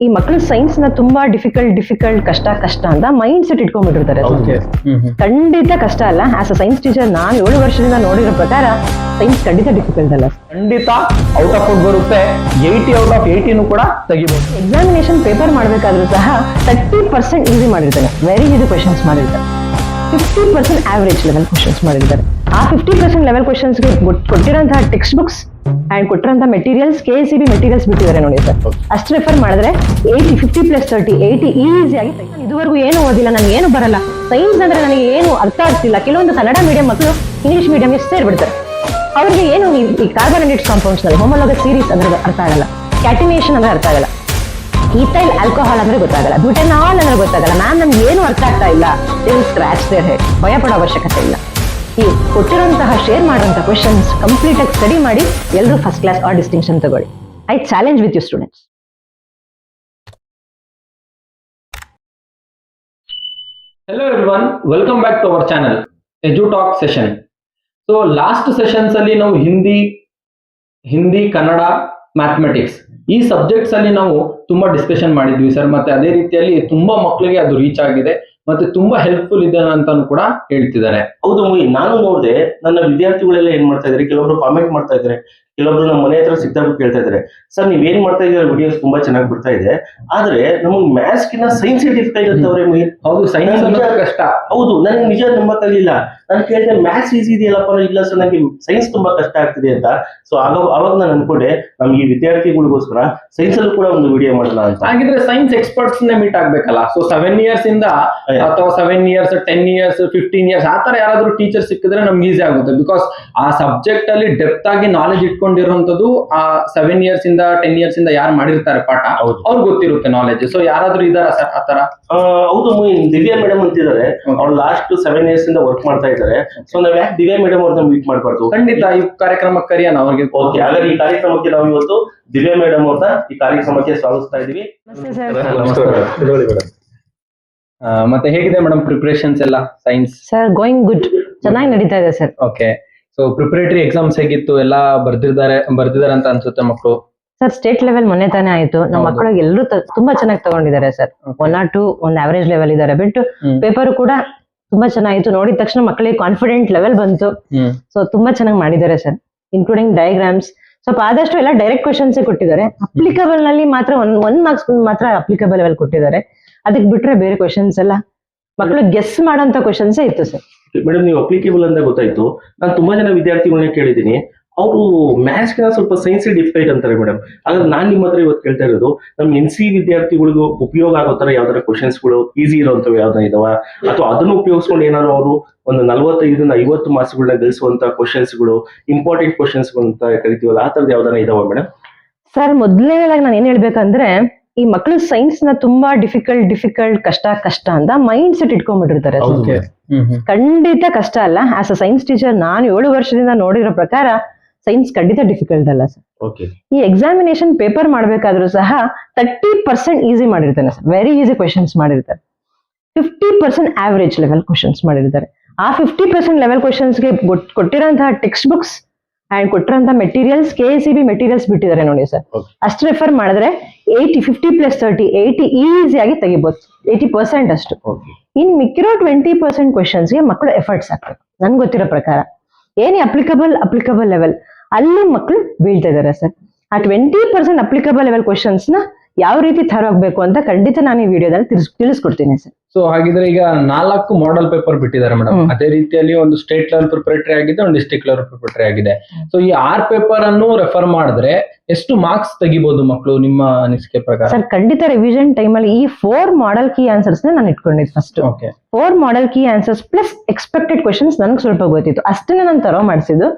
ಈ ಮಕ್ಕಳು ಸೈನ್ಸ್ ನ ತುಂಬಾ ಡಿಫಿಕಲ್ಟ್ ಕಷ್ಟ ಅಂತ ಮೈಂಡ್ ಸೆಟ್ ಇಟ್ಕೊಂಡ್ಬಿಟ್ಟಿರ್ತಾರೆ. ಖಂಡಿತ ಕಷ್ಟ ಅಲ್ಲ. ಆಸ್ ಅ ಸೈನ್ಸ್ ಟೀಚರ್ ನಾನು 7 ವರ್ಷದಿಂದ ನೋಡಿರೋ ಪ್ರಕಾರ ಸೈನ್ಸ್ ಖಂಡಿತ ಡಿಫಿಕಲ್ಟ್ ಅಲ್ಲ. ಖಂಡಿತ ಔಟ್ ಆಫ್ ಬರುತ್ತೆ. 80 ಔಟ್ ಆಫ್ 80 ಕೂಡ ತೆಗಿಬಹುದು. ಎಕ್ಸಾಮಿನೇಷನ್ ಪೇಪರ್ ಮಾಡಬೇಕಾದ್ರೂ ಸಹ 30% ಈಸಿ ಮಾಡಿರ್ತಾನೆ, ವೆರಿ ಈಸಿ ಕ್ವೆಶನ್ಸ್ ಮಾಡಿರ್ತಾರೆ. 50% ಆವರೇಜ್ ಲೆವೆಲ್ ಕ್ವೆಶನ್ಸ್ ಮಾಡಿರ್ತಾರೆ. ಆ 50% ಲೆವೆಲ್ ಕ್ವೆಶನ್ಸ್ಗೆ ಕೊಟ್ಟಿರೋಂತಹ ಟೆಕ್ಸ್ಟ್ ಬುಕ್ಸ್ ಅಂಡ್ ಕೊಟ್ಟಿರೋಂಥ ಮೆಟೀರಿಯಲ್ಸ್ KCB ಮೆಟೀರಿಯಲ್ಸ್ ಬಿಟ್ಟಿದ್ದಾರೆ ನೋಡಿ ಸರ್. ಅಷ್ಟು ರೆಫರ್ ಮಾಡಿದ್ರೆ 50 + 30 80 ಈಸಿಯಾಗಿ. ಇದುವರೆಗೂ ಏನು ಓದಿಲ್ಲ, ನನಗೆ ಏನು ಬರಲ್ಲ, ಸೈನ್ಸ್ ಅಂದ್ರೆ ನನಗೆ ಏನು ಅರ್ಥ ಆಗ್ತಿಲ್ಲ. ಕೆಲವೊಂದು ಕನ್ನಡ ಮೀಡಿಯಂ ಮಕ್ಕಳು ಇಂಗ್ಲಿಷ್ ಮೀಡಿಯಂಗೆ ಸೇರ್ಬಿಡ್ತಾರೆ. ಅವರಿಗೆ ಏನು ಈ ಕಾರ್ಬನೇಟೆಡ್ ಕಾಂಪೌಂಡ್ಸ್ ನಲ್ಲಿ ಹೋಮೋಲೋಗಸ್ ಸೀರೀಸ್ ಅಂದ್ರೆ ಅರ್ಥ ಆಗಲ್ಲ, ಕ್ಯಾಟಿನೇಷನ್ ಅಂದ್ರೆ ಅರ್ಥ ಆಗಲ್ಲ, ಈಥೈಲ್ ಆಲ್ಕೋಹಾಲ್ ಅಂದ್ರೆ ಗೊತ್ತಾಗಲ್ಲ, ಬ್ಯೂಟೆನಾಲ್ ಅಂದ್ರೆ ಗೊತ್ತಾಗಲ್ಲ. ಮ್ಯಾಮ್ ನಮ್ಗೆ ಏನು ಅರ್ಥ ಆಗ್ತಾ ಇಲ್ಲ. Scratch their head. ಭಯ ಪಡೋ ಅವಶ್ಯಕತೆ ಇಲ್ಲ. ಈ ಕೊಟ್ಟಿರುವಂತಹ ಶೇರ್ ಮಾಡುವಂತಹ ಕ್ವೆಶನ್ಸ್ ಕಂಪ್ಲೀಟ್ ಆಗಿ ಸ್ಟಡಿ ಮಾಡಿ ಎಲ್ಲರೂ ಫಸ್ಟ್ ಕ್ಲಾಸ್ ಆರ್ ಡಿಸ್ಟಿಂಕ್ಷನ್ ತಗೊಳ್ಳಿ. I challenge with you students. Hello everyone, welcome back to our channel Edu Talk session. So last sessions ಅಲ್ಲಿ ನಾವು ಹಿಂದಿ ಕನ್ನಡ ಮ್ಯಾಥಮೆಟಿಕ್ಸ್ ಈ ಸಬ್ಜೆಕ್ಟ್ಸ್ ಅಲ್ಲಿ ನಾವು ತುಂಬಾ ಡಿಸ್ಕಷನ್ ಮಾಡಿದ್ವಿ ಸರ್. ಮತ್ತೆ ಅದೇ ರೀತಿಯಲ್ಲಿ ತುಂಬಾ ಮಕ್ಕಳಿಗೆ ಅದು ರೀಚ್ ಆಗಿದೆ ಮತ್ತೆ ತುಂಬಾ ಹೆಲ್ಪ್ಫುಲ್ ಇದೆ ಅಂತಾನು ಕೂಡ ಹೇಳ್ತಿದ್ದಾರೆ. ಹೌದು ಮುಯಿ, ನಾನು ನೋಡಿದೆ ನನ್ನ ವಿದ್ಯಾರ್ಥಿಗಳೆಲ್ಲ ಏನ್ ಮಾಡ್ತಾ ಇದ್ದಾರೆ, ಕೆಲವೊಬ್ರು ಕಾಮೆಂಟ್ ಮಾಡ್ತಾ ಇದ್ದಾರೆ, ಕೆಲವೊಬ್ರು ನಮ್ಮ ಮನೆ ಹತ್ರ ಸಿಕ್ದಾಗ ಕೇಳ್ತಾ ಇದ್ದಾರೆ, ಸರ್ ನೀವ್ ಏನ್ ಮಾಡ್ತಾ ಇದ್ದೀರಾ, ವಿಡಿಯೋಸ್ ತುಂಬಾ ಚೆನ್ನಾಗಿ ಬಿಡ್ತಾ ಇದೆ, ಆದ್ರೆ ನಮಗ್ ಮ್ಯಾಥ್ಸ್ ಕಿನ್ನ ಸೈನ್ಸ್ ಡಿಫಿಕಲ್ಟ್ ಇರ್ತವ್ರೆ ಮುಯಿ. ಹೌದು, ಸೈನ್ಸ್ ಕಷ್ಟ. ಹೌದು, ನನಗೆ ನಿಜ ನಂಬಕ್ಕಾಗಲಿಲ್ಲ. ನಾನು ಕೇಳಿದೆ ಮ್ಯಾಥ್ಸ್ ಈಸಿ ಇದೆಯಲ್ಲಪ್ಪ, ಇಲ್ಲ ಸರ್ ನನಗೆ ಸೈನ್ಸ್ ತುಂಬಾ ಕಷ್ಟ ಆಗ್ತಿದೆ ಅಂತ. ಸೊ ಅವಾಗ ನಾನು ಅನ್ಕೊಂಡೆ ನಮ್ಗೆ ಈ ವಿದ್ಯಾರ್ಥಿಗಳಿಗೋಸ್ಕರ ಸೈನ್ಸ್ ಅಲ್ಲೂ ಕೂಡ ಒಂದು ವಿಡಿಯೋ ಮಾಡೋಣ ಅಂತ. ಹಾಗಿದ್ರೆ ಸೈನ್ಸ್ ಎಕ್ಸ್ಪರ್ಟ್ಸ್ ನೇ ಮೀಟ್ ಆಗ್ಬೇಕಲ್ಲ. ಸೊ 7 years ಇಂದ ಅಥವಾ 7 years 10 years 15 years ಆತರ ಯಾರಾದ್ರೂ ಟೀಚರ್ ಸಿಕ್ಕಿದ್ರೆ ನಮ್ಗೆ ಈಸಿ ಆಗುತ್ತೆ. ಬಿಕಾಸ್ ಆ ಸಬ್ಜೆಕ್ಟ್ ಅಲ್ಲಿ ಡೆಪ್ತ್ ಆಗಿ ನಾಲೆಜ್ ಇಟ್ಕೊಂಡಿರುವಂತದ್ದು ಆ 7 years ಇಂದ 10 years ಇಂದ ಯಾರು ಮಾಡಿರ್ತಾರೆ ಪಾಠ ಅವ್ರಿಗೆ ಗೊತ್ತಿರುತ್ತೆ ನಾಲೆಜ್. ಸೊ ಯಾರಾದ್ರೂ ಇದಾರ ಸರ್ ಆತರ? ಹೌದು, ದಿವ್ಯಾ ಮೇಡಮ್ ಅಂತಿದ್ದಾರೆ, ಅವ್ರು ಲಾಸ್ಟ್ 7 years ಇಂದ ವರ್ಕ್ ಮಾಡ್ತಾ ಇದ್ದಾರೆ. ಸೊ ನಾವ್ ಯಾಕೆ ದಿವ್ಯಾ ಮೇಡಮ್ ಅವ್ರನ್ನ ಮೀಟ್ ಮಾಡ್ಬಾರ್ದು? ಖಂಡಿತ ಈ ಕಾರ್ಯಕ್ರಮಕ್ಕೆ ಕರೆಯೋಣ ಅವ್ರಿಗೆ. ಓಕೆ, ಹಾಗಾದ್ರೆ ಈ ಕಾರ್ಯಕ್ರಮಕ್ಕೆ ನಾವು ಇವತ್ತು ದಿವ್ಯಾ ಮೇಡಮ್ ಅವ್ರನ್ನ ಈ ಕಾರ್ಯಕ್ರಮಕ್ಕೆ ಸ್ವಾಗತಿಸ್ತಾ ಇದೀವಿ. ಮತ್ತೆ ಹೇಗಿದೆ ಮೇಡಮ್ ಪ್ರಿಪರೇಷನ್ಸ್ ಎಲ್ಲ ಸೈನ್ಸ್? ಸರ್ ಗೋಯಿಂಗ್ ಗುಡ್, ಚೆನ್ನಾಗಿ ನಡೀತಾ ಇದೆ sir. Okay, so preparatory exams ಹೇಗಿತ್ತು? ಎಲ್ಲ ಬರ್ದಿದ್ದಾರೆ ಅಂತ ಅನ್ಸುತ್ತೆ ಮಕ್ಕಳು. ಸರ್ ಸ್ಟೇಟ್ ಲೆವೆಲ್ ಮೊನ್ನೆ ತಾನೇ ಆಯ್ತು. ನಮ್ಮ ಮಕ್ಕಳಿಗೆ ಎಲ್ಲರೂ ತುಂಬಾ ಚೆನ್ನಾಗಿ ತಗೊಂಡಿದ್ದಾರೆ ಸರ್. 1 or 2 ಒಂದು ಆವರೇಜ್ ಲೆವೆಲ್ ಇದ್ದಾರೆ. ಬಟ್ ಪೇಪರ್ ಕೂಡ ತುಂಬಾ ಚೆನ್ನಾಗಿತ್ತು. ನೋಡಿದ ತಕ್ಷಣ ಮಕ್ಕಳಿಗೆ ಕಾನ್ಫಿಡೆಂಟ್ ಲೆವೆಲ್ ಬಂತು. ಸೊ ತುಂಬಾ ಚೆನ್ನಾಗಿ ಮಾಡಿದ್ದಾರೆ ಸರ್, ಇನ್ಕ್ಲೂಡಿಂಗ್ ಡಯಾಗ್ರಾಮ್ಸ್. ಸ್ವಲ್ಪ ಆದಷ್ಟು ಎಲ್ಲ ಡೈರೆಕ್ಟ್ ಕ್ವೆಶನ್ಸ್ ಕೊಟ್ಟಿದ್ದಾರೆ. ಅಪ್ಲಿಕಬಲ್ ನಲ್ಲಿ ಮಾತ್ರ ಒಂದ್ ಮಾರ್ಕ್ಸ್ ಮಾತ್ರ ಅಪ್ಲಿಕಬಲ್ ಲೆವೆಲ್ ಕೊಟ್ಟಿದ್ದಾರೆ. ಅದಕ್ಕೆ ಬಿಟ್ರೆ ಬೇರೆ ಕ್ವೆಶನ್ಸ್ ಎಲ್ಲ ಮಕ್ಕಳು ಗೆಸ್ ಮಾಡೋಂತ ಕ್ವೆಶನ್ಸ್ ಇತ್ತು ಸರ್. ಮೇಡಮ್, ನೀವು ಅಪ್ಲಿಕೇಬಲ್ ಅಂತ ಗೊತ್ತಾಯ್ತು. ನಾನು ತುಂಬಾ ಜನ ವಿದ್ಯಾರ್ಥಿಗಳನ್ನ ಕೇಳಿದ್ದೀನಿ, ಅವರು ಮ್ಯಾಥ್ಸ್ ಗಿಂತ ಸ್ವಲ್ಪ ಸೈನ್ಸ್ ಡಿಫಿಕಲ್ಟ್ ಅಂತಾರೆ ಮೇಡಮ್. ಹಾಗಾದ್ರೆ ನಾನ್ ನಿಮ್ಮ ಹತ್ರ ಇವತ್ತು ಕೇಳ್ತಾ ಇರೋದು, ನಮ್ NC ವಿದ್ಯಾರ್ಥಿಗಳಿಗೂ ಉಪಯೋಗ ಆಗೋ ತರ ಯಾವ್ದಾರ ಕ್ವಶನ್ಸ್ಗಳು ಈಸಿ ಇರೋಂಥವು ಯಾವ್ದಾರ ಇದಾವ, ಅಥವಾ ಅದನ್ನು ಉಪಯೋಗಿಸ್ಕೊಂಡು ಏನಾದ್ರು ಅವರು ಒಂದು 45 ರಿಂದ 50 ಮಾರ್ಕ್ಸ್ಗಳನ್ನ ಗಳಿಸುವಂತ ಕ್ವಶನ್ಸ್ಗಳು, ಇಂಪಾರ್ಟೆಂಟ್ ಕ್ವಶನ್ಸ್ಗಳು ಅಂತ ಕರಿತೀವಲ್ಲ, ಆ ತರದ್ ಯಾವ್ದಾರ ಇದಾವ ಮೇಡಮ್? ಸರ್ ಮೊದಲನೇದಾಗಿ ನಾನು ಏನ್ ಹೇಳ್ಬೇಕಂದ್ರೆ, ಈ ಮಕ್ಕಳು ಸೈನ್ಸ್ ನ ತುಂಬಾ ಡಿಫಿಕಲ್ಟ್ ಕಷ್ಟ ಅಂತ ಮೈಂಡ್ ಸೆಟ್ ಇಟ್ಕೊಂಡ್ಬಿಟ್ಟಿರ್ತಾರೆ. ಖಂಡಿತ ಕಷ್ಟ ಅಲ್ಲ. ಆಸ್ ಅ ಸೈನ್ಸ್ ಟೀಚರ್ ನಾನು 7 ವರ್ಷದಿಂದ ನೋಡಿರೋ ಪ್ರಕಾರ ಸೈನ್ಸ್ ಖಂಡಿತ ಡಿಫಿಕಲ್ಟ್ ಅಲ್ಲ ಸರ್. ಈ ಎಕ್ಸಾಮಿನೇಷನ್ ಪೇಪರ್ ಮಾಡಬೇಕಾದ್ರೂ ಸಹ 30% ಈಸಿ ಮಾಡಿರ್ತಾನೆ ಸರ್, ವೆರಿ ಈಸಿ ಕ್ವೆಶನ್ಸ್ ಮಾಡಿರ್ತಾರೆ. 50% ಆವರೇಜ್ ಲೆವೆಲ್ ಕ್ವೆಶನ್ಸ್ ಮಾಡಿರ್ತಾರೆ. ಆ 50% ಲೆವೆಲ್ ಕ್ವೆಶನ್ಸ್ಗೆ ಕೊಟ್ಟಿರೋಂತಹ ಟೆಕ್ಸ್ಟ್ ಬುಕ್ಸ್ ಅಂಡ್ ಕೊಟ್ಟಿರೋಂಥ ಮೆಟೀರಿಯಲ್ಸ್ KCB ಮೆಟೀರಿಯಲ್ಸ್ ಬಿಟ್ಟಿದ್ದಾರೆ ನೋಡಿ ಸರ್. ಅಷ್ಟು ರೆಫರ್ ಮಾಡಿದ್ರೆ 50 + 30 80 ಈಸಿಯಾಗಿ ತೆಗಿಬಹುದು. 80% ಅಷ್ಟು. ಇನ್ ಮಿಕ್ಕಿರೋ 20% ಕ್ವೆಶನ್ಸ್ಗೆ ಮಕ್ಕಳು ಎಫರ್ಟ್ಸ್ ಹಾಕ್ಬೇಕು. ನನ್ಗೆ ಗೊತ್ತಿರೋ ಪ್ರಕಾರ ಏನೇ ಅಪ್ಲಿಕಬಲ್ ಲೆವೆಲ್ ಅಲ್ಲಿ ಮಕ್ಕಳು ಬೀಳ್ತಾ ಇದಾರೆ ಸರ್. ಆ 20% ಅಪ್ಲಿಕಬಲ್ ಲೆವೆಲ್ ಕ್ವೆಶನ್ಸ್ ನ ಯಾವ ರೀತಿ ತರಬೇಕು ಅಂತ ಖಂಡಿತ ನಾನು ಈ ವಿಡಿಯೋದಲ್ಲಿ ತಿಳಿಸ್ಕೊಡ್ತೀನಿ ಸರ್. ಸೊ ಹಾಗಿದ್ರೆ ಈಗ 4 ಮಾಡೆಲ್ ಪೇಪರ್ ಬಿಟ್ಟಿದ್ದಾರೆ ಮೇಡಮ್. ಅದೇ ರೀತಿಯಲ್ಲಿ ಒಂದು ಸ್ಟೇಟ್ ಲೆವೆಲ್ ಪ್ರಿಪರೇಟರಿ ಆಗಿದೆ, ಒಂದು ಡಿಸ್ಟ್ರಿಕ್ಟ್ ಲೆವೆಲ್ ಪ್ರಿಪರೇಟರಿ ಆಗಿದೆ. ಸೊ ಈ 6 ಪೇಪರ್ ಅನ್ನು ರೆಫರ್ ಮಾಡಿದ್ರೆ ಎಷ್ಟು ಮಾರ್ಕ್ಸ್ ತೆಗಿಬಹುದು ಮಕ್ಕಳು ನಿಮ್ಮ ಅನಿಸಿಕೆ ಪ್ರಕಾರ? ಸರ್ ಖಂಡಿತ ರಿವಿಷನ್ ಟೈಮ್ ಅಲ್ಲಿ ಈ 4 ಮಾಡೆಲ್ ಕೀ ಆನ್ಸರ್ಸ್ ನಾನು ಇಟ್ಕೊಂಡಿದ್ದು first. 4 model key answers plus expected questions ನನಗೆ ಸ್ವಲ್ಪ ಗೊತ್ತಿತ್ತು, ಅಷ್ಟನ್ನೇ ನಾನು ತರೋ ಮಾಡಿಸಿದ್ದು.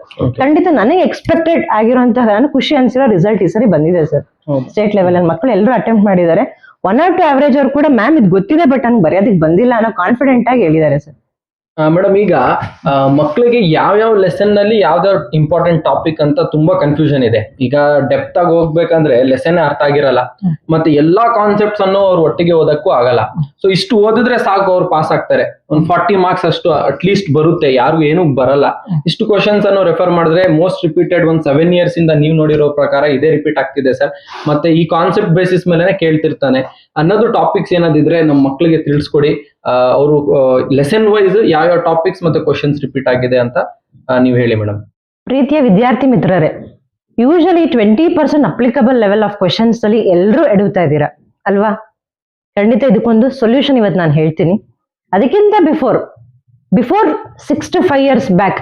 ಖಂಡಿತ ನನಗೆ ಎಕ್ಸ್ಪೆಕ್ಟೆಡ್ ಆಗಿರುವಂತಹ ನಾನು ಖುಷಿ ಅನ್ಸಿರೋ ರಿಸಲ್ಟ್ ಈ ಸರಿ ಬಂದಿದೆ ಸರ್. ಸ್ಟೇಟ್ ಲೆವೆಲ್ ಅಲ್ಲಿ ಮಕ್ಕಳು ಎಲ್ಲರೂ ಅಟೆಂಪ್ಟ್ ಮಾಡಿದ್ದಾರೆ. 1 or 2 ಆವರೇಜ್ ಅವ್ರು ಕೂಡ ಮ್ಯಾಮ್ ಇದು ಗೊತ್ತಿದೆ ಬಟ್ ನಂಗೆ ಬರೆಯೋದಕ್ಕೆ ಬಂದಿಲ್ಲ ಅನ್ನೋ ಕಾನ್ಫಿಡೆಂಟ್ ಆಗಿ ಹೇಳಿದ್ದಾರೆ ಸರ್. ಮೇಡಮ್, ಈಗ ಮಕ್ಕಳಿಗೆ ಯಾವ ಲೆಸನ್ ನಲ್ಲಿ ಯಾವ್ದಾವ್ ಇಂಪಾರ್ಟೆಂಟ್ ಟಾಪಿಕ್ ಅಂತ ತುಂಬಾ ಕನ್ಫ್ಯೂಷನ್ ಇದೆ. ಈಗ ಡೆಪ್ತ್ ಆಗಿ ಹೋಗ್ಬೇಕಂದ್ರೆ ಲೆಸನ್ ಅರ್ಥ ಆಗಿರಲ್ಲ, ಮತ್ತೆ ಎಲ್ಲಾ ಕಾನ್ಸೆಪ್ಟ್ಸ್ ಅನ್ನು ಅವ್ರು ಒಟ್ಟಿಗೆ ಓದಕ್ಕೂ ಆಗಲ್ಲ. ಸೊ ಇಷ್ಟು ಓದಿದ್ರೆ ಸಾಕು, ಅವ್ರು ಪಾಸ್ ಆಗ್ತಾರೆ. ಒಂದು 40 ಮಾರ್ಕ್ಸ್ ಅಷ್ಟು ಅಟ್ಲೀಸ್ಟ್ ಬರುತ್ತೆ, ಯಾರಿಗೂ ಏನೂ ಬರಲ್ಲ. ಇಷ್ಟು ಕ್ವಶನ್ಸ್ ಅನ್ನು ರೆಫರ್ ಮಾಡಿದ್ರೆ ಮೋಸ್ಟ್ ರಿಪೀಟೆಡ್ ಒಂದು 7 years ಇಂದ ನೀವು ನೋಡಿರೋ ಪ್ರಕಾರ ಇದೇ ರಿಪೀಟ್ ಆಗ್ತಿದೆ ಸರ್. ಮತ್ತೆ ಈ ಕಾನ್ಸೆಪ್ಟ್ ಬೇಸಿಸ್ ಮೇಲೆ ಕೇಳ್ತಿರ್ತಾನೆ ಅನ್ನೋದು ಟಾಪಿಕ್ಸ್ ಏನಾದಿದ್ರೆ ನಮ್ಮ ಮಕ್ಕಳಿಗೆ ತಿಳಿಸ್ಕೊಡಿ. ಅವರು ಲೆಸನ್ ವೈಸ್ ಯಾವ ಟಾಪಿಕ್ಸ್ ಮತ್ತೆ ಕ್ವಶನ್ಸ್ ರಿಪೀಟ್ ಆಗಿದೆ ಅಂತ ನೀವು ಹೇಳಿ ಮೇಡಮ್. ಪ್ರೀತಿಯ ವಿದ್ಯಾರ್ಥಿ ಮಿತ್ರರೇ, usually 20% applicable level of questions ಅಲ್ಲಿ ಎಲ್ಲರೂ ಎಡುತ್ತಾ ಇದ್ದೀರಾ ಅಲ್ವಾ? ಖಂಡಿತ ಇದಕ್ಕೊಂದು ಸೊಲ್ಯೂಷನ್ ಇವತ್ತು ನಾನು ಹೇಳ್ತೀನಿ. ಅದಕ್ಕಿಂತ ಬಿಫೋರ್ 6 to 5 years ಬ್ಯಾಕ್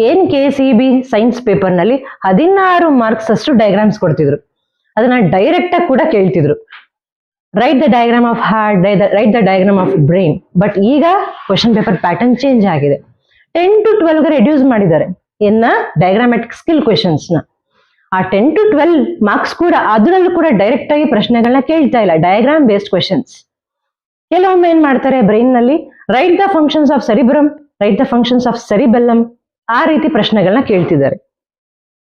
ಏನ್ KCB ಸೈನ್ಸ್ ಪೇಪರ್ ನಲ್ಲಿ 16 ಮಾರ್ಕ್ಸ್ ಅಷ್ಟು ಡಯಾಗ್ರಾಮ್ಸ್ ಕೊಡ್ತಿದ್ರು. ಅದನ್ನ ಡೈರೆಕ್ಟ್ ಆಗಿ ಕೂಡ ಕೇಳ್ತಿದ್ರು. Write the diagram of heart, write the diagram of brain. But ಈಗ ಕ್ವಶನ್ ಪೇಪರ್ ಪ್ಯಾಟರ್ನ್ ಚೇಂಜ್ ಆಗಿದೆ. 10 to 12 ರೆಡ್ಯೂಸ್ ಮಾಡಿದ್ದಾರೆ ಡಯಾಗ್ರಾಮ್ಯಾಟಿಕ್ ಸ್ಕಿಲ್ ಕ್ವೆಶನ್ಸ್ ನ. ಆ 10 to 12 ಮಾರ್ಕ್ಸ್ ಕೂಡ ಅದರಲ್ಲೂ ಕೂಡ ಡೈರೆಕ್ಟ್ ಆಗಿ ಪ್ರಶ್ನೆಗಳನ್ನ ಕೇಳ್ತಾ ಇಲ್ಲ, ಡಯಾಗ್ರಾಮ್ ಬೇಸ್ಡ್ ಕ್ವೆಶನ್ಸ್. ಕೆಲವೊಮ್ಮೆ ಏನ್ ಮಾಡ್ತಾರೆ, ಬ್ರೈನ್ ನಲ್ಲಿ write the functions of cerebrum, write the functions of cerebellum, ಆ ರೀತಿ ಪ್ರಶ್ನೆಗಳನ್ನ ಕೇಳ್ತಿದ್ದಾರೆ.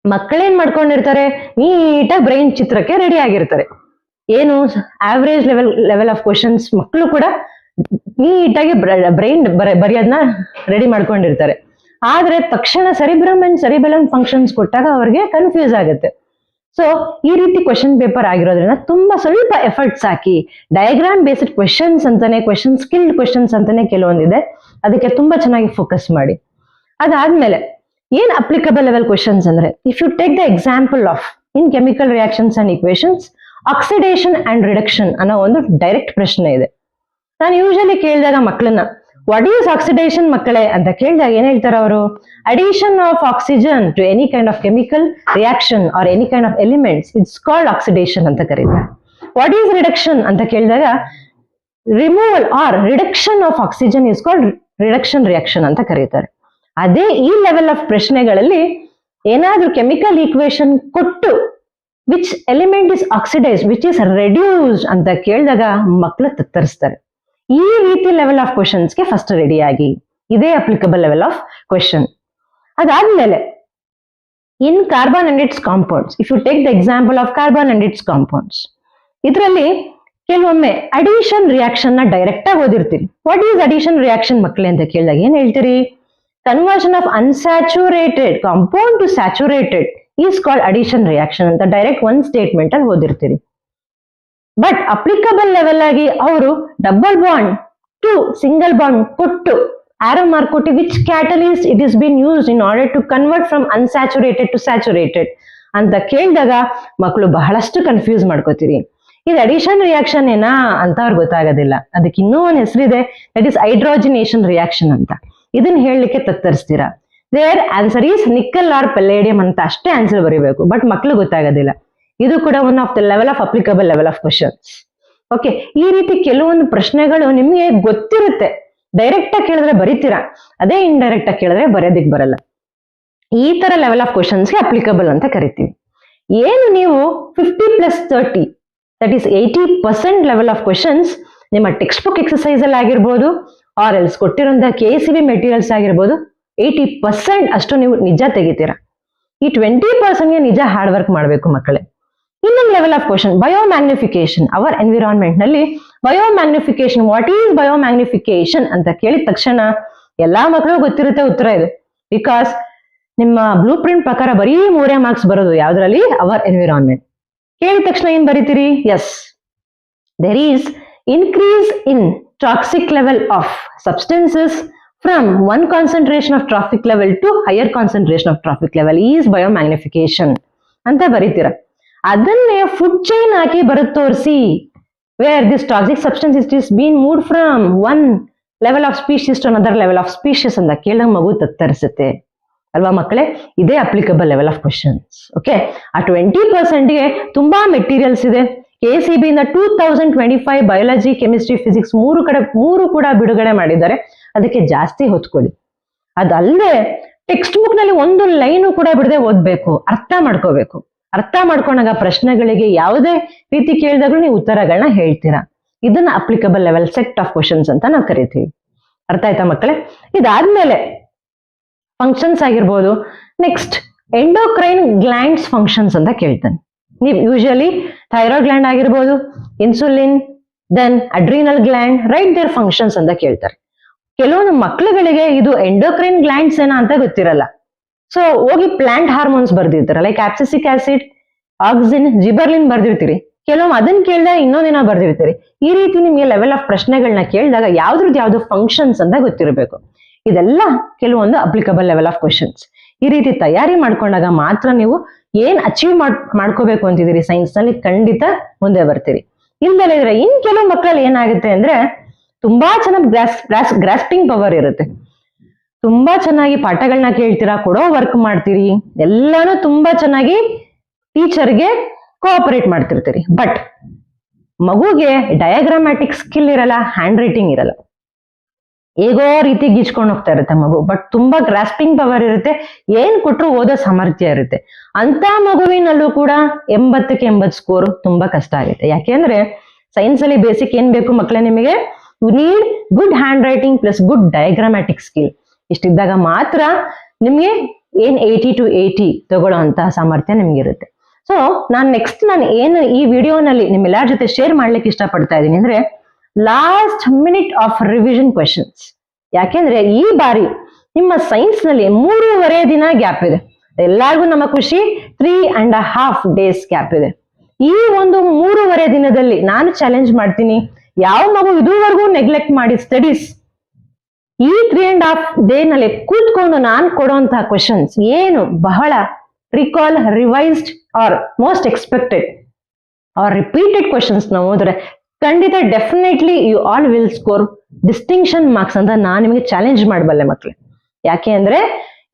ಮಕ್ಕಳೇನ್ ಮಾಡ್ಕೊಂಡಿರ್ತಾರೆ, ನೀಟಾಗಿ ಬ್ರೈನ್ ಚಿತ್ರಕ್ಕೆ ರೆಡಿ ಆಗಿರ್ತಾರೆ. ಏನು ಆವರೇಜ್ ಲೆವೆಲ್ ಆಫ್ ಕ್ವಶನ್ಸ್ ಮಕ್ಕಳು ಕೂಡ ನೀಟಾಗಿ ಬ್ರೈನ್ ಬರೆಯೋದನ್ನ ರೆಡಿ ಮಾಡ್ಕೊಂಡಿರ್ತಾರೆ. ಆದ್ರೆ ತಕ್ಷಣ ಸೆರಿಬ್ರಮ್ ಅಂಡ್ ಸೆರಿಬೆಲಮ್ ಫಂಕ್ಷನ್ಸ್ ಕೊಟ್ಟಾಗ ಅವ್ರಿಗೆ ಕನ್ಫ್ಯೂಸ್ ಆಗುತ್ತೆ. ಸೊ ಈ ರೀತಿ ಕ್ವಶನ್ ಪೇಪರ್ ಆಗಿರೋದ್ರಿಂದ ತುಂಬಾ ಸ್ವಲ್ಪ ಎಫರ್ಟ್ಸ್ ಹಾಕಿ ಡಯಾಗ್ರಾಮ್ ಬೇಸ್ಡ್ ಕ್ವೆಶನ್ಸ್ ಅಂತಾನೆ, ಕ್ವೆಶನ್ ಸ್ಕಿಲ್ಡ್ ಕ್ವೆಶನ್ಸ್ ಅಂತಾನೆ ಕೆಲವೊಂದಿದೆ, ಅದಕ್ಕೆ ತುಂಬಾ ಚೆನ್ನಾಗಿ ಫೋಕಸ್ ಮಾಡಿ. ಅದಾದ್ಮೇಲೆ ಏನ್ ಅಪ್ಲಿಕಬಲ್ ಲೆವೆಲ್ ಕ್ವೆಶನ್ಸ್ ಅಂದ್ರೆ, if you take the example of in chemical reactions and equations, oxidation and reduction ಅನ್ನೋ ಒಂದು ಡೈರೆಕ್ಟ್ ಪ್ರಶ್ನೆ ಇದೆ. ನಾನು ಯೂಶಲಿ ಕೇಳಿದಾಗ ಮಕ್ಕಳನ್ನ ವಾಟ್ ಈಸ್ ಆಕ್ಸಿಡೇಷನ್ ಮಕ್ಕಳೇ ಅಂತ ಕೇಳಿದಾಗ ಏನ್ ಹೇಳ್ತಾರೆ ಅವರು, addition of oxygen to any kind of chemical reaction or any kind of elements it's called oxidation ಅಂತ ಕರೀತಾರೆ. ವಾಟ್ ಈಸ್ ರಿಡಕ್ಷನ್ ಅಂತ ಕೇಳಿದಾಗ removal or reduction of oxygen is called reduction reaction ಅಂತ ಕರೀತಾರೆ. ಅದೇ ಈ ಲೆವೆಲ್ ಆಫ್ ಪ್ರಶ್ನೆಗಳಲ್ಲಿ ಏನಾದ್ರೂ ಕೆಮಿಕಲ್ ಈಕ್ವೇಶನ್ ಕೊಟ್ಟು which element is oxidise which is reduced ಅಂತ ಕೇಳಿದಾಗ ಮಕ್ಕಳು ತತ್ತರಿಸ್ತಾರೆ. ಈ ರೀತಿ ಲೆವೆಲ್ ಆಫ್ ಕ್ವಶನ್ಸ್ಗೆ ಫಸ್ಟ್ ರೆಡಿ ಆಗಿ, ಇದೇ ಅಪ್ಲಿಕಬಲ್ ಲೆವೆಲ್ ಆಫ್ ಕ್ವಶನ್. ಅದಾದ್ಮೇಲೆ in carbon and its compounds, if you take the example of carbon and its compounds, ಇದರಲ್ಲಿ ಕೆಲವೊಮ್ಮೆ ಅಡಿಷನ್ ರಿಯಾಕ್ಷನ್ ನ ಡೈರೆಕ್ಟ್ ಆಗಿ ಓದಿರ್ತೀರಿ. ವಾಟ್ ಈಸ್ ಅಡಿಷನ್ ರಿಯಾಕ್ಷನ್ ಮಕ್ಕಳೇ ಅಂತ ಕೇಳಿದಾಗ ಏನ್ ಹೇಳ್ತೀರಿ, conversion of unsaturated compound to saturated is called addition reaction ಅಂತ ಡೈರೆಕ್ಟ್ ಒಂದ್ ಸ್ಟೇಟ್ಮೆಂಟ್ ಅಲ್ಲಿ ಓದಿರ್ತೀರಿ. ಬಟ್ ಅಪ್ಲಿಕಬಲ್ ಲೆವೆಲ್ ಆಗಿ ಅವರು double bond to single bond ಕೊಟ್ಟು ಆರೋ ಮಾರ್ಕ್ ಕೊಟ್ಟು which catalyst it is bin used in order to convert from unsaturated to saturated ಅಂತ ಕೇಳಿದಾಗ ಮಕ್ಕಳು ಬಹಳಷ್ಟು ಕನ್ಫ್ಯೂಸ್ ಮಾಡ್ಕೋತೀರಿ. ಇದು ಅಡಿಷನ್ ರಿಯಾಕ್ಷನ್ ಏನಾ ಅಂತ ಅವ್ರಿಗೆ ಗೊತ್ತಾಗೋದಿಲ್ಲ. ಅದಕ್ಕೆ ಇನ್ನೂ ಒಂದು ಹೆಸರಿದೆ, ದಟ್ ಇಸ್ ಹೈಡ್ರೋಜಿನೇಷನ್ ರಿಯಾಕ್ಷನ್ ಅಂತ. ಇದನ್ನ ಹೇಳಲಿಕ್ಕೆ ತತ್ತರಿಸ್ತೀರಾ. There answer is nickel or palladium ಅಂತ ಅಷ್ಟೇ ಆನ್ಸರ್ ಬರೀಬೇಕು, ಬಟ್ ಮಕ್ಳು ಗೊತ್ತಾಗೋದಿಲ್ಲ. ಇದು ಕೂಡ one of the level of applicable level of questions. Okay, ಈ ರೀತಿ ಕೆಲವೊಂದು ಪ್ರಶ್ನೆಗಳು ನಿಮಗೆ ಗೊತ್ತಿರುತ್ತೆ, ಡೈರೆಕ್ಟ್ ಆಗಿ ಕೇಳಿದ್ರೆ ಬರೀತೀರಾ, ಅದೇ ಇಂಡೈರೆಕ್ಟ್ ಆಗಿ ಕೇಳಿದ್ರೆ ಬರೆಯೋದಿಕ್ ಬರಲ್ಲ. ಈ ತರ ಲೆವೆಲ್ ಆಫ್ ಕ್ವಶನ್ಸ್ಗೆ ಅಪ್ಲಿಕಬಲ್ ಅಂತ ಕರಿತೀವಿ. ಏನು ನೀವು 50+30 that is 80% level of questions ನಿಮ್ಮ ಟೆಕ್ಸ್ಟ್ ಬುಕ್ ಎಕ್ಸಸೈಸ್ ಅಲ್ಲಿ ಆಗಿರ್ಬೋದು, ಆರ್ ಎಲ್ಸ್ ಕೊಟ್ಟಿರೋಂತಹ KCB ಮೆಟೀರಿಯಲ್ಸ್ ಆಗಿರ್ಬೋದು, 80% ಅಷ್ಟು ನೀವು ನಿಜ ತೆಗಿತೀರಾ. ಈ 20%ಗೆ ನಿಜ ಹಾರ್ಡ್ ವರ್ಕ್ ಮಾಡಬೇಕು ಮಕ್ಕಳೇ. ಇನ್ನೊಂದು level of question, biomagnification. Our environment ನಲ್ಲಿ ಬಯೋಮ್ಯಾಗ್ನಿಫಿಕೇಶನ್, ವಾಟ್ ಈಸ್ ಬಯೋಮ್ಯಾಗ್ನಿಫಿಕೇಶನ್ ಅಂತ ಕೇಳಿದ ತಕ್ಷಣ ಎಲ್ಲಾ ಮಕ್ಕಳು ಗೊತ್ತಿರುತ್ತೆ ಉತ್ತರ ಇದು. ಬಿಕಾಸ್ ನಿಮ್ಮ ಬ್ಲೂ ಪ್ರಿಂಟ್ ಪ್ರಕಾರ ಬರೀ 3 ಮಾರ್ಕ್ಸ್ ಬರೋದು ಯಾವ್ದ್ರಲ್ಲಿ, ಅವರ್ ಎನ್ವಿರಾನ್ಮೆಂಟ್. ಕೇಳಿದ ತಕ್ಷಣ ಏನ್ ಬರೀತೀರಿ, yes there is increase in toxic level of substances from one concentration of trophic level to higher concentration of trophic level is biomagnification ಅಂತ ಬರೀತೀರ. ಅದನ್ನೇ ಫುಡ್ ಚೈನ್ ಹಾಕಿ ಬರೆದು ತೋರಿಸಿ, where this toxic substance is been moved from one level of species to another level of species ಅಂತ ಕೇಳಿದಾಗ ಮಗು ತತ್ತರಿಸುತ್ತೆ ಅಲ್ವಾ ಮಕ್ಕಳೇ. ಇದೇ applicable level of questions. Okay, ಆ 20%ಗೆ ತುಂಬಾ ಮೆಟೀರಿಯಲ್ಸ್ ಇದೆ. KCB ಇಂದ 2025 ಬಯಾಲಜಿ, ಕೆಮಿಸ್ಟ್ರಿ, ಫಿಸಿಕ್ಸ್ ಮೂರು ಕೂಡ ಬಿಡುಗಡೆ ಮಾಡಿದ್ದಾರೆ. ಅದಕ್ಕೆ ಜಾಸ್ತಿ ಹೊತ್ಕೊಳ್ಳಿ. ಅದಲ್ಲದೆ ಟೆಕ್ಸ್ಟ್ ಬುಕ್ ನಲ್ಲಿ ಒಂದು ಲೈನು ಕೂಡ ಬಿಡದೆ ಓದ್ಬೇಕು, ಅರ್ಥ ಮಾಡ್ಕೋಬೇಕು. ಅರ್ಥ ಮಾಡ್ಕೊಂಡಾಗ ಪ್ರಶ್ನೆಗಳಿಗೆ ಯಾವುದೇ ರೀತಿ ಕೇಳಿದಾಗ್ಲೂ ನೀವು ಉತ್ತರಗಳನ್ನ ಹೇಳ್ತೀರಾ. ಇದನ್ನ applicable level set of questions ಅಂತ ನಾವು ಕರಿತೀವಿ. ಅರ್ಥ ಆಯ್ತಾ ಮಕ್ಕಳೇ? ಇದಾದ್ಮೇಲೆ ಫಂಕ್ಷನ್ಸ್ ಆಗಿರ್ಬೋದು. ನೆಕ್ಸ್ಟ್ ಎಂಡೋಕ್ರೈನ್ ಗ್ಲ್ಯಾಂಡ್ಸ್ ಫಂಕ್ಷನ್ಸ್ ಅಂತ ಕೇಳ್ತಾನೆ. ನೀವು ಯೂಶಲಿ ಥೈರಾಯ್ಡ್ ಗ್ಲ್ಯಾಂಡ್ ಆಗಿರ್ಬೋದು, insulin, then adrenal gland, right their functions ಅಂತ ಕೇಳ್ತಾರೆ. ಕೆಲವೊಂದು ಮಕ್ಳುಗಳಿಗೆ ಇದು ಎಂಡೋಕ್ರೈನ್ ಗ್ಲ್ಯಾಂಡ್ಸ್ ಏನಾ ಅಂತ ಗೊತ್ತಿರಲ್ಲ. ಸೊ ಹೋಗಿ ಪ್ಲಾಂಟ್ ಹಾರ್ಮೋನ್ಸ್ ಬರ್ದಿರ್ತಾರೆ, like abscisic acid, auxin, gibberellin ಬರ್ದಿರ್ತೀರಿ. ಕೆಲವೊಮ್ಮೆ ಅದನ್ನ ಕೇಳಿದಾಗ ಇನ್ನೊಂದಿನ ಬರ್ದಿರ್ತೀರಿ. ಈ ರೀತಿ ನಿಮ್ಗೆ ಲೆವೆಲ್ ಆಫ್ ಪ್ರಶ್ನೆಗಳನ್ನ ಕೇಳಿದಾಗ ಯಾವ್ದು ಫಂಕ್ಷನ್ಸ್ ಅಂತ ಗೊತ್ತಿರಬೇಕು. ಇದೆಲ್ಲ ಕೆಲವೊಂದು ಅಪ್ಲಿಕಬಲ್ ಲೆವೆಲ್ ಆಫ್ ಕ್ವಶನ್ಸ್. ಈ ರೀತಿ ತಯಾರಿ ಮಾಡ್ಕೊಂಡಾಗ ಮಾತ್ರ ನೀವು ಏನ್ ಅಚೀವ್ ಮಾಡ್ಕೋಬೇಕು ಅಂತಿದ್ದೀರಿ ಸೈನ್ಸ್ ನಲ್ಲಿ ಖಂಡಿತ ಮುಂದೆ ಬರ್ತೀರಿ. ಇಲ್ದಲ್ಲ ಇದ್ರೆ ಇನ್ ಕೆಲವು ಮಕ್ಕಳಲ್ಲಿ ಏನಾಗುತ್ತೆ ಅಂದ್ರೆ ತುಂಬಾ ಚೆನ್ನಾಗಿ ಗ್ರಾಸ್ಪಿಂಗ್ ಪವರ್ ಇರುತ್ತೆ, ತುಂಬಾ ಚೆನ್ನಾಗಿ ಪಾಠಗಳನ್ನ ಕೇಳ್ತೀರಾ, ಕೊಡೋ ವರ್ಕ್ ಮಾಡ್ತೀರಿ, ಎಲ್ಲಾನು ತುಂಬಾ ಚೆನ್ನಾಗಿ ಟೀಚರ್ಗೆ ಕೋಆಪರೇಟ್ ಮಾಡ್ತಿರ್ತೀರಿ. ಬಟ್ ಮಗುಗೆ ಡಯಾಗ್ರಾಮ್ಯಾಟಿಕ್ ಸ್ಕಿಲ್ ಇರಲ್ಲ, ಹ್ಯಾಂಡ್ ರೈಟಿಂಗ್ ಇರಲ್ಲ, ಹೇಗೋ ರೀತಿ ಗೀಚ್ಕೊಂಡು ಹೋಗ್ತಾ ಇರುತ್ತೆ ಮಗು. ಬಟ್ ತುಂಬಾ ಗ್ರಾಸ್ಪಿಂಗ್ ಪವರ್ ಇರುತ್ತೆ, ಏನ್ ಕೊಟ್ರು ಓದೋ ಸಾಮರ್ಥ್ಯ ಇರುತ್ತೆ. ಅಂತ ಮಗುವಿನಲ್ಲೂ ಕೂಡ 80ಕ್ಕೆ 80 ಸ್ಕೋರ್ ತುಂಬಾ ಕಷ್ಟ ಆಗುತ್ತೆ. ಯಾಕೆಂದ್ರೆ ಸೈನ್ಸ್ ಅಲ್ಲಿ ಬೇಸಿಕ್ ಏನ್ ಬೇಕು ಮಕ್ಕಳೇ ನಿಮಗೆ? You need good handwriting plus good diagrammatic skill. ಇಷ್ಟಿದ್ದಾಗ ಮಾತ್ರ ನಿಮ್ಗೆ ಏನ್ 80 to 80 ತಗೊಳ್ಳೋ ಅಂತಹ ಸಾಮರ್ಥ್ಯ ನಿಮ್ಗಿರುತ್ತೆ. ಸೊ ನಾನು ಏನು ಈ ವಿಡಿಯೋನಲ್ಲಿ ನಿಮ್ಮೆಲ್ಲರ ಜೊತೆ ಶೇರ್ ಮಾಡ್ಲಿಕ್ಕೆ ಇಷ್ಟಪಡ್ತಾ ಇದ್ದೀನಿ ಅಂದ್ರೆ last minute of revision questions. ಯಾಕೆಂದ್ರೆ ಈ ಬಾರಿ ನಿಮ್ಮ ಸೈನ್ಸ್ ನಲ್ಲಿ 3.5 ದಿನ ಗ್ಯಾಪ್ ಇದೆ. ಎಲ್ಲರಿಗೂ ನಮ್ಮ ಖುಷಿ 3.5 days ಗ್ಯಾಪ್ ಇದೆ. ಈ ಒಂದು 3.5 ದಿನದಲ್ಲಿ ನಾನು ಚಾಲೆಂಜ್ ಮಾಡ್ತೀನಿ, ಯಾವ ಮಗು ಇದುವರೆಗೂ ನೆಗ್ಲೆಕ್ಟ್ ಮಾಡಿ ಸ್ಟಡೀಸ್ ಈ 3.5 day ನಲ್ಲಿ ಕೂತ್ಕೊಂಡು ನಾನು ಕೊಡುವಂತಹ ಕ್ವಶನ್ಸ್ ಏನು ಬಹಳ recall, revised or most expected or repeated questions ನಾವು ಓದಿದ್ರೆ ಖಂಡಿತ definitely you all will score distinction marks ಅಂತ ನಾನು ನಿಮಗೆ ಚಾಲೆಂಜ್ ಮಾಡಬಲ್ಲೆ ಮಕ್ಕಳು. ಯಾಕೆ ಅಂದ್ರೆ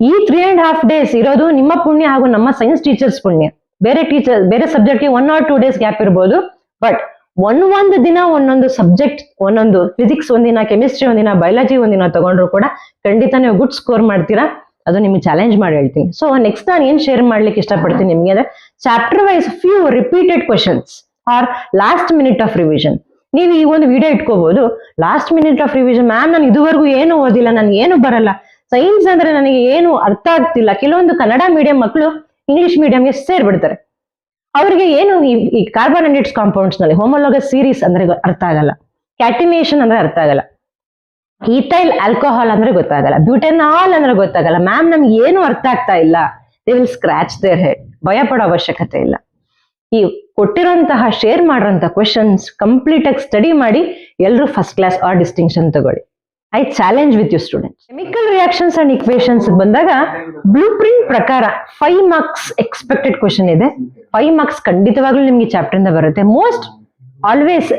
ಈ 3.5 days ಇರೋದು ನಿಮ್ಮ ಪುಣ್ಯ ಹಾಗೂ ನಮ್ಮ ಸೈನ್ಸ್ ಟೀಚರ್ಸ್ ಪುಣ್ಯ. ಬೇರೆ ಸಬ್ಜೆಕ್ಟ್ಗೆ 1 or 2 days ಗ್ಯಾಪ್ ಇರ್ಬೋದು, ಬಟ್ ಒಂದೊಂದು ದಿನ ಒಂದೊಂದು ಸಬ್ಜೆಕ್ಟ್, ಒಂದೊಂದು ಫಿಸಿಕ್ಸ್ ಒಂದಿನ, ಕೆಮಿಸ್ಟ್ರಿ ಒಂದಿನ, ಬಯಾಲಜಿ ಒಂದಿನ ತಗೊಂಡ್ರು ಕೂಡ ಖಂಡಿತ ನೀವು ಗುಡ್ ಸ್ಕೋರ್ ಮಾಡ್ತೀರಾ. ಅದು ನಿಮ್ಗೆ ಚಾಲೆಂಜ್ ಮಾಡಿ ಹೇಳ್ತೀನಿ. ಸೊ ನೆಕ್ಸ್ಟ್ ನಾನು ಏನ್ ಶೇರ್ ಮಾಡ್ಲಿಕ್ಕೆ ಇಷ್ಟಪಡ್ತೀನಿ ನಿಮ್ಗೆ ಅಂದ್ರೆ chapter wise few repeated questions or last minute of revision. ನೀವು ಈ ಒಂದು ವಿಡಿಯೋ ಇಟ್ಕೋಬಹುದು, last minute of revision. Ma'am ನಾನು ಇದುವರೆಗೂ ಏನು ಓದಿಲ್ಲ, ನನ್ಗೆ ಏನು ಬರಲ್ಲ, ಸೈನ್ಸ್ ಅಂದ್ರೆ ನನಗೆ ಏನು ಅರ್ಥ ಆಗ್ತಿಲ್ಲ. ಕೆಲವೊಂದು ಕನ್ನಡ ಮೀಡಿಯಂ ಮಕ್ಕಳು ಇಂಗ್ಲಿಷ್ ಮೀಡಿಯಂಗೆ ಸೇರ್ಬಿಡ್ತಾರೆ. ಅವರಿಗೆ ಏನು ಈ ಕಾರ್ಬೊನೇಟೆಡ್ ಕಾಂಪೌಂಡ್ಸ್ ನಲ್ಲಿ ಹೋಮೋಲೋಗಸ್ ಸೀರೀಸ್ ಅಂದ್ರೆ ಅರ್ಥ ಆಗಲ್ಲ, ಕ್ಯಾಟಿನೇಷನ್ ಅಂದ್ರೆ ಅರ್ಥ ಆಗಲ್ಲ, ಈಥೈಲ್ ಆಲ್ಕೋಹಾಲ್ ಅಂದ್ರೆ ಗೊತ್ತಾಗಲ್ಲ, ಬ್ಯೂಟೆನಾಲ್ ಅಂದ್ರೆ ಗೊತ್ತಾಗಲ್ಲ. ಮ್ಯಾಮ್ ನಮ್ಗೆ ಏನು ಅರ್ಥ ಆಗ್ತಾ ಇಲ್ಲ. They will scratch their head. ಭಯ ಪಡೋ ಅವಶ್ಯಕತೆ ಇಲ್ಲ. ಈ ಕೊಟ್ಟಿರೋಂತಹ ಶೇರ್ ಮಾಡಿರೋಂತಹ ಕ್ವೆಶನ್ಸ್ ಕಂಪ್ಲೀಟ್ ಆಗಿ ಸ್ಟಡಿ ಮಾಡಿ ಎಲ್ಲರೂ ಫಸ್ಟ್ ಕ್ಲಾಸ್ ಆರ್ ಡಿಸ್ಟಿಂಕ್ಷನ್ ತಗೊಳ್ಳಿ. I challenge with you students. Chemical reactions and equations ಬಂದಾಗ ಬ್ಲೂ ಪ್ರಿಂಟ್ ಪ್ರಕಾರ 5 marks ಎಕ್ಸ್ಪೆಕ್ಟೆಡ್ ಕ್ವೆಶನ್ ಇದೆ. 5 marks ಖಂಡಿತವಾಗ್ಲೂ ನಿಮ್ಗೆ ಚಾಪ್ಟರ್ ಇಂದ ಬರುತ್ತೆ. ಮೋಸ್ಟ್ ಆಲ್ವೇಸ್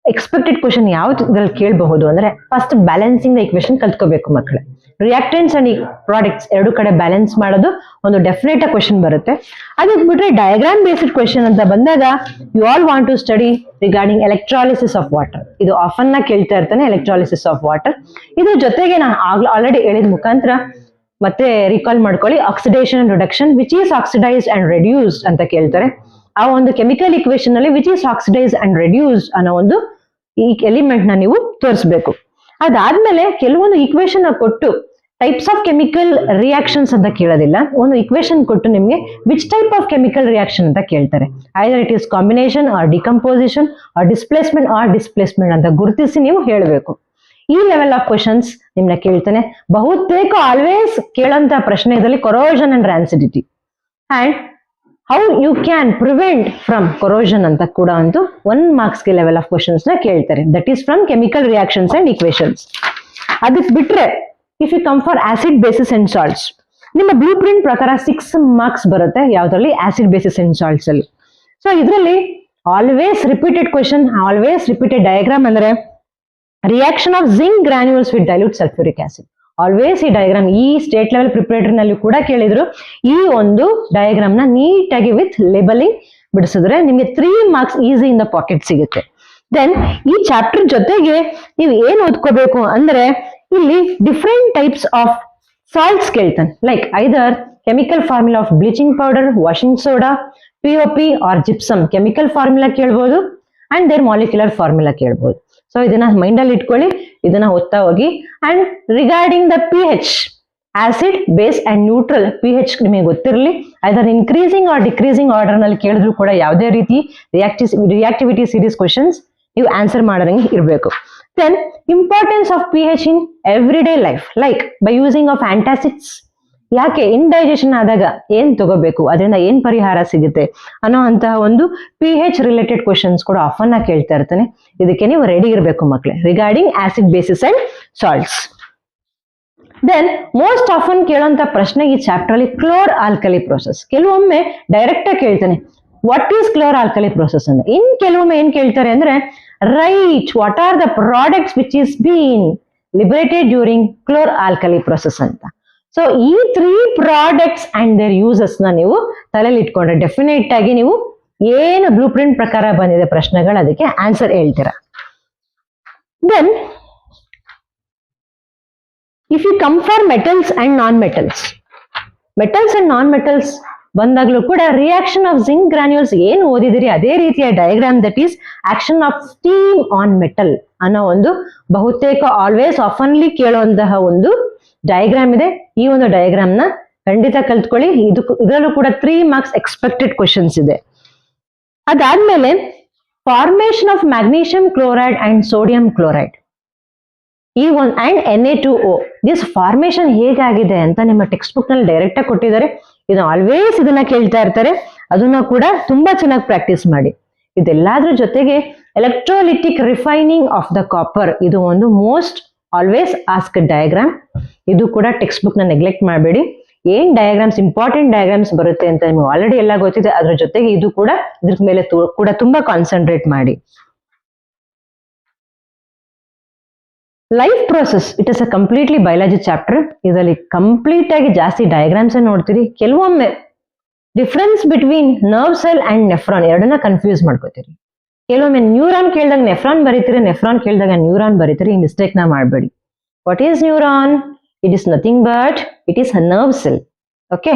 ಎಕ್ಸ್ಪೆಕ್ಟೆಡ್ ಕ್ವೆಶನ್ ಯಾವ್ದ್ರಲ್ಲಿ ಕೇಳಬಹುದು ಅಂದ್ರೆ ಫಸ್ಟ್ ಬ್ಯಾಲೆನ್ಸಿಂಗ್ ದ ಇಕ್ವೇಶನ್ ಕಲ್ತ್ಕೋಬೇಕು ಮಕ್ಕಳೇ. ರಿಯಾಕ್ಟೆಂಟ್ಸ್ ಅಂಡ್ ಪ್ರಾಡಕ್ಟ್ಸ್ ಎರಡು ಕಡೆ ಬ್ಯಾಲೆನ್ಸ್ ಮಾಡೋದು ಒಂದು ಡೆಫಿನೆಟ್ ಕ್ವೆಶನ್ ಬರುತ್ತೆ. ಅದಕ್ಕೆ ಬಿಟ್ರೆ ಡಯಾಗ್ರಾಮ್ ಬೇಸ್ಡ್ ಕ್ವೆಶನ್ ಅಂತ ಬಂದಾಗ you all want to study regarding electrolysis of water. ಇದು ಆಫನ್ ಕೇಳ್ತಾ ಇರ್ತಾನೆ, ಎಲೆಕ್ಟ್ರಾಲಿಸಿಸ್ ಆಫ್ ವಾಟರ್. ಇದ್ರ ಜೊತೆಗೆ ನಾನು ಆಲ್ರೆಡಿ ಹೇಳಿದ ಮುಖಾಂತರ ಮತ್ತೆ ರಿಕಾಲ್ ಮಾಡ್ಕೊಳ್ಳಿ, oxidation and reduction, which is oxidised and reduced ಅಂತ ಕೇಳ್ತಾರೆ. ಆ ಒಂದು ಕೆಮಿಕಲ್ ಇಕ್ವೇಶನ್ ಅಲ್ಲಿ which is oxidised and reduced ಅನ್ನೋ ಒಂದು ಈ ಎಲಿಮೆಂಟ್ ನ ನೀವು ತೋರಿಸ್ಬೇಕು. ಅದಾದ್ಮೇಲೆ ಕೆಲವೊಂದು ಇಕ್ವೇಶನ್ ಕೊಟ್ಟು ಟೈಪ್ಸ್ ಆಫ್ ಕೆಮಿಕಲ್ ರಿಯಾಕ್ಷನ್ಸ್ ಅಂತ ಕೇಳೋದಿಲ್ಲ, ಒಂದು ಇಕ್ವೇಶನ್ ಕೊಟ್ಟು ನಿಮ್ಗೆ which type of chemical reaction ಅಂತ ಕೇಳ್ತಾರೆ. Either it is combination or decomposition or displacement ಅಂತ ಗುರುತಿಸಿ ನೀವು ಹೇಳಬೇಕು. ಈ ಲೆವೆಲ್ ಆಫ್ ಕ್ವಶನ್ಸ್ ನಿಮ್ನ ಕೇಳ್ತಾನೆ. ಬಹುತೇಕ ಆಲ್ವೇಸ್ ಕೇಳಂತ ಪ್ರಶ್ನೆ ಇದರಲ್ಲಿ corrosion and rancidity and how you can prevent from corrosion ಅಂತ ಕೂಡ ಒಂದು 1 marks ಲೆವೆಲ್ ಆಫ್ ಕ್ವಶನ್ಸ್ ನ ಕೇಳ್ತಾರೆ. That is from chemical reactions and equations. ಅದಕ್ಕೆ ಬಿಟ್ರೆ if you come for acid bases and salts, ನಿಮ್ಮ ಬ್ಲೂ ಪ್ರಿಂಟ್ ಪ್ರಕಾರ 6 marks ಬರುತ್ತೆ. ಯಾವ್ದ್ರಲ್ಲಿ? ಆಸಿಡ್ ಬೇಸಿಸ್ ಅಂಡ್ ಸಾಲ್ಟ್ಸ್ ಅಲ್ಲಿ. ಸೊ ಇದರಲ್ಲಿ always repeated question, always repeated diagram ಅಂದ್ರೆ reaction of zinc granules with dilute sulphuric acid. Always ಈ diagram ಈ state level preparatory ನಲ್ಲಿ ಕೂಡ ಕೇಳಿದ್ರು. ಈ ಒಂದು ಡಯಾಗ್ರಾಮ್ ನ ನೀಟಾಗಿ ವಿತ್ ಲೇಬಲಿಂಗ್ ಬಿಡಿಸಿದ್ರೆ ನಿಮ್ಗೆ 3 marks easy in the pocket ಸಿಗುತ್ತೆ. ದೆನ್ ಈ ಚಾಪ್ಟರ್ ಜೊತೆಗೆ ನೀವು ಏನ್ ಓದ್ಕೋಬೇಕು ಅಂದ್ರೆ ಇಲ್ಲಿ ಡಿಫ್ರೆಂಟ್ ಟೈಪ್ಸ್ ಆಫ್ ಸಾಲ್ಟ್ಸ್ ಕೇಳ್ತಾನೆ. Like either chemical formula of bleaching powder, washing soda, POP or gypsum chemical formula ಕೇಳ್ಬೋದು ಅಂಡ್ ದೇರ್ ಮಾಲಿಕ್ಯುಲರ್ ಫಾರ್ಮುಲಾ ಕೇಳ್ಬೋದು. ಸೊ ಇದನ್ನ ಮೈಂಡ್ ಅಲ್ಲಿ ಇಟ್ಕೊಳ್ಳಿ, ಇದನ್ನ ಓದ್ತಾ ಹೋಗಿ. And regarding the pH, acid, base and neutral, pH ನಿಮಗೆ ಗೊತ್ತಿರಲಿ. Either increasing or decreasing order ನಲ್ಲಿ ಕೇಳಿದ್ರು ಕೂಡ ಯಾವುದೇ ರೀತಿ ರಿಯಾಕ್ಟಿವಿಟಿ ಸೀರೀಸ್ ಕ್ವಶನ್ಸ್ ನೀವು ಆನ್ಸರ್ ಮಾಡೋದಂಗೆ ಇರಬೇಕು. Then importance of pH in every day life, like by using of antacids. ಯಾಕೆ ಇಂಡೈಜೆಷನ್ ಆದಾಗ ಏನ್ ತಗೋಬೇಕು, ಅದರಿಂದ ಏನ್ ಪರಿಹಾರ ಸಿಗುತ್ತೆ ಅನ್ನೋ ಅಂತಹ ಒಂದು pH ರಿಲೇಟೆಡ್ ಕ್ವಶನ್ಸ್ ಕೂಡ ಆಫನ್ ಆಗಿ ಕೇಳ್ತಾ ಇರ್ತಾನೆ. ಇದಕ್ಕೆ ನೀವು ರೆಡಿ ಇರಬೇಕು ಮಕ್ಕಳೇ, regarding acid, bases and salts. Then most often ಕೇಳೋಂತ ಪ್ರಶ್ನೆ ಈ ಚಾಪ್ಟರ್ ಅಲ್ಲಿ ಕ್ಲೋರ್ ಆಲ್ಕಲಿ ಪ್ರೋಸೆಸ್. ಕೆಲವೊಮ್ಮೆ ಡೈರೆಕ್ಟ್ ಆಗಿ ಕೇಳ್ತಾನೆ what is chlor alkali process ಅಂತ. ಇನ್ ಕೆಲವೊಮ್ಮೆ ಏನ್ ಕೇಳ್ತಾರೆ ಅಂದ್ರೆ write what are the products which is been liberated during chlor alkali process ಅಂತ. ಸೊ ಈ 3 ಪ್ರಾಡಕ್ಟ್ಸ್ ಅಂಡ್ ದೇರ್ ಯೂಸಸ್ ನ ನೀವು ತಲೆಯಲ್ಲಿ ಇಟ್ಕೊಂಡ್ರೆ ಡೆಫಿನೆಟ್ ಆಗಿ ನೀವು ಏನು ಬ್ಲೂ ಪ್ರಿಂಟ್ ಪ್ರಕಾರ ಬಂದಿದೆ ಪ್ರಶ್ನೆಗಳು ಅದಕ್ಕೆ ಆನ್ಸರ್ ಹೇಳ್ತೀರಾ. Then if you come for metals and non metals, metals and non metals ಬಂದಾಗ್ಲೂ ಕೂಡ ರಿಯಾಕ್ಷನ್ ಆಫ್ ಜಿಂಕ್ ಗ್ರಾನ್ಯೂಲ್ಸ್ ಏನು ಓದಿದಿರಿ ಅದೇ ರೀತಿಯ diagram, that is action of steam on metal ಅನ್ನೋ ಒಂದು ಬಹುತೇಕ ಆಲ್ವೇಸ್ ಆಫನ್ಲಿ ಕೇಳುವಂತಹ ಒಂದು ಡಯಾಗ್ರಾಮ್ ಇದೆ. ಈ ಒಂದು ಡಯಾಗ್ರಾಮ್ ನ ಖಂಡಿತ ಕಲ್ತ್ಕೊಳ್ಳಿ. ಇದರಲ್ಲೂ ಕೂಡ 3 ಮಾರ್ಕ್ಸ್ ಎಕ್ಸ್ಪೆಕ್ಟೆಡ್ ಕ್ವಶನ್ಸ್ ಇದೆ. ಅದಾದ್ಮೇಲೆ formation of magnesium chloride and sodium chloride, ಈ ಒಂದು ಅಂಡ್ Na2O, ದಿಸ್ ಫಾರ್ಮೇಶನ್ ಹೇಗಾಗಿದೆ ಅಂತ ನಿಮ್ಮ ಟೆಕ್ಸ್ಟ್ ಬುಕ್ ನಲ್ಲಿ ಡೈರೆಕ್ಟ್ ಆಗಿ ಕೊಟ್ಟಿದ್ದಾರೆ. ಇದು ಆಲ್ವೇಸ್ ಇದನ್ನ ಕೇಳ್ತಾ ಇರ್ತಾರೆ, ಅದನ್ನ ಕೂಡ ತುಂಬಾ ಚೆನ್ನಾಗಿ ಪ್ರಾಕ್ಟೀಸ್ ಮಾಡಿ. ಇದೆಲ್ಲದ್ರ ಜೊತೆಗೆ electrolytic refining of the copper, ಇದು ಒಂದು ಮೋಸ್ಟ್ ಆಲ್ವೇಸ್ ಆಸ್ಕ್ ಡಯಾಗ್ರಾಮ್. ಇದು ಕೂಡ ಟೆಕ್ಸ್ಟ್ ಬುಕ್ ನ ನೆಗ್ಲೆಕ್ಟ್ ಮಾಡಬೇಡಿ. ಏನ್ ಡಯಾಗ್ರಾಮ್ಸ್ ಇಂಪಾರ್ಟೆಂಟ್ ಡಯಾಗ್ರಾಮ್ಸ್ ಬರುತ್ತೆ ಅಂತ ನಿಮ್ಗೆ ಆಲ್ರೆಡಿ ಎಲ್ಲ ಗೊತ್ತಿದೆ, ಅದ್ರ ಜೊತೆಗೆ ಇದು ಕೂಡ ಇದ್ರ ಮೇಲೆ ಕೂಡ ತುಂಬಾ ಕಾನ್ಸಂಟ್ರೇಟ್ ಮಾಡಿ. Life process, it is a completely biology chapter. ಇದರಲ್ಲಿ ಕಂಪ್ಲೀಟ್ ಆಗಿ ಜಾಸ್ತಿ ಡಯಾಗ್ರಾಮ್ಸ್ ನೋಡ್ತೀರಿ. ಕೆಲವೊಮ್ಮೆ difference between nerve cell and nephron ಎರಡನ್ನ ಕನ್ಫ್ಯೂಸ್ ಮಾಡ್ಕೋತೀರಿ. ಕೆಲವೊಮ್ಮೆ ನ್ಯೂರಾನ್ ಕೇಳಿದಾಗ ನೆಫ್ರಾನ್ ಬರೀತೀರಿ, ನೆಫ್ರಾನ್ ಕೇಳಿದಾಗ ನ್ಯೂರಾನ್ ಬರೀತೀರಿ. ಈ ಮಿಸ್ಟೇಕ್ ನ ಮಾಡಬೇಡಿ. What is neuron? It is nothing but it is a nerve cell. Okay,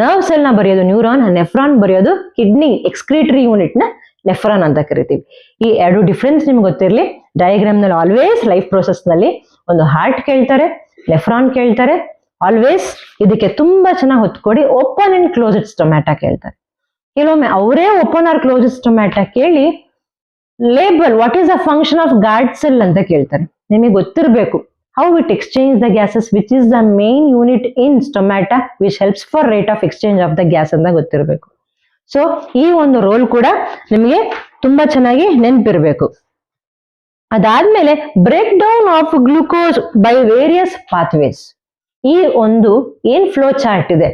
nerve cell ನ ಬರೆಯೋದು ನ್ಯೂರಾನ್, ನೆಫ್ರಾನ್ ಬರೆಯೋದು ಕಿಡ್ನಿ ಎಕ್ಸ್ಕ್ರೀಟರಿ ಯೂನಿಟ್ ನ ನೆಫ್ರಾನ್ ಅಂತ ಕರಿತೀವಿ. ಈ ಎರಡು ಡಿಫ್ರೆನ್ಸ್ ನಿಮ್ಗೆ ಗೊತ್ತಿರಲಿ. ಡಯಾಗ್ರಾಮ್ ನಲ್ಲಿ ಆಲ್ವೇಸ್ ಲೈಫ್ ಪ್ರೋಸೆಸ್ ನಲ್ಲಿ ಒಂದು ಹಾರ್ಟ್ ಕೇಳ್ತಾರೆ, ನೆಫ್ರಾನ್ ಕೇಳ್ತಾರೆ. ಆಲ್ವೇಸ್ ಇದಕ್ಕೆ ತುಂಬಾ ಚೆನ್ನಾಗಿ ಹೊತ್ಕೊಡಿ. ಓಪನ್ ಅಂಡ್ ಕ್ಲೋಸ್ಡ್ ಸ್ಟೊಮ್ಯಾಟ ಕೇಳ್ತಾರೆ. ಕೆಲವೊಮ್ಮೆ ಅವರೇ ಓಪನ್ ಆರ್ ಕ್ಲೋಸ್ಡ್ ಸ್ಟೊಮ್ಯಾಟ ಕೇಳಿ label what is the function of guard cell ಅಂತ ಕೇಳ್ತಾರೆ. ನಿಮಗೆ ಗೊತ್ತಿರಬೇಕು how it exchange the gases which is the main unit in stomata which helps for rate of exchange of the gas ಅಂತ ಗೊತ್ತಿರಬೇಕು. So ಈ ಒಂದು roll ಕೂಡ ನಿಮಗೆ ತುಂಬಾ ಚೆನ್ನಾಗಿ ನೆನಪಿರ್ಬೇಕು. ಅದಾದ್ಮೇಲೆ break down of glucose by various pathways, ಈ ಒಂದು ಏನ್ ಫ್ಲೋ ಚಾರ್ಟ್ ಇದೆ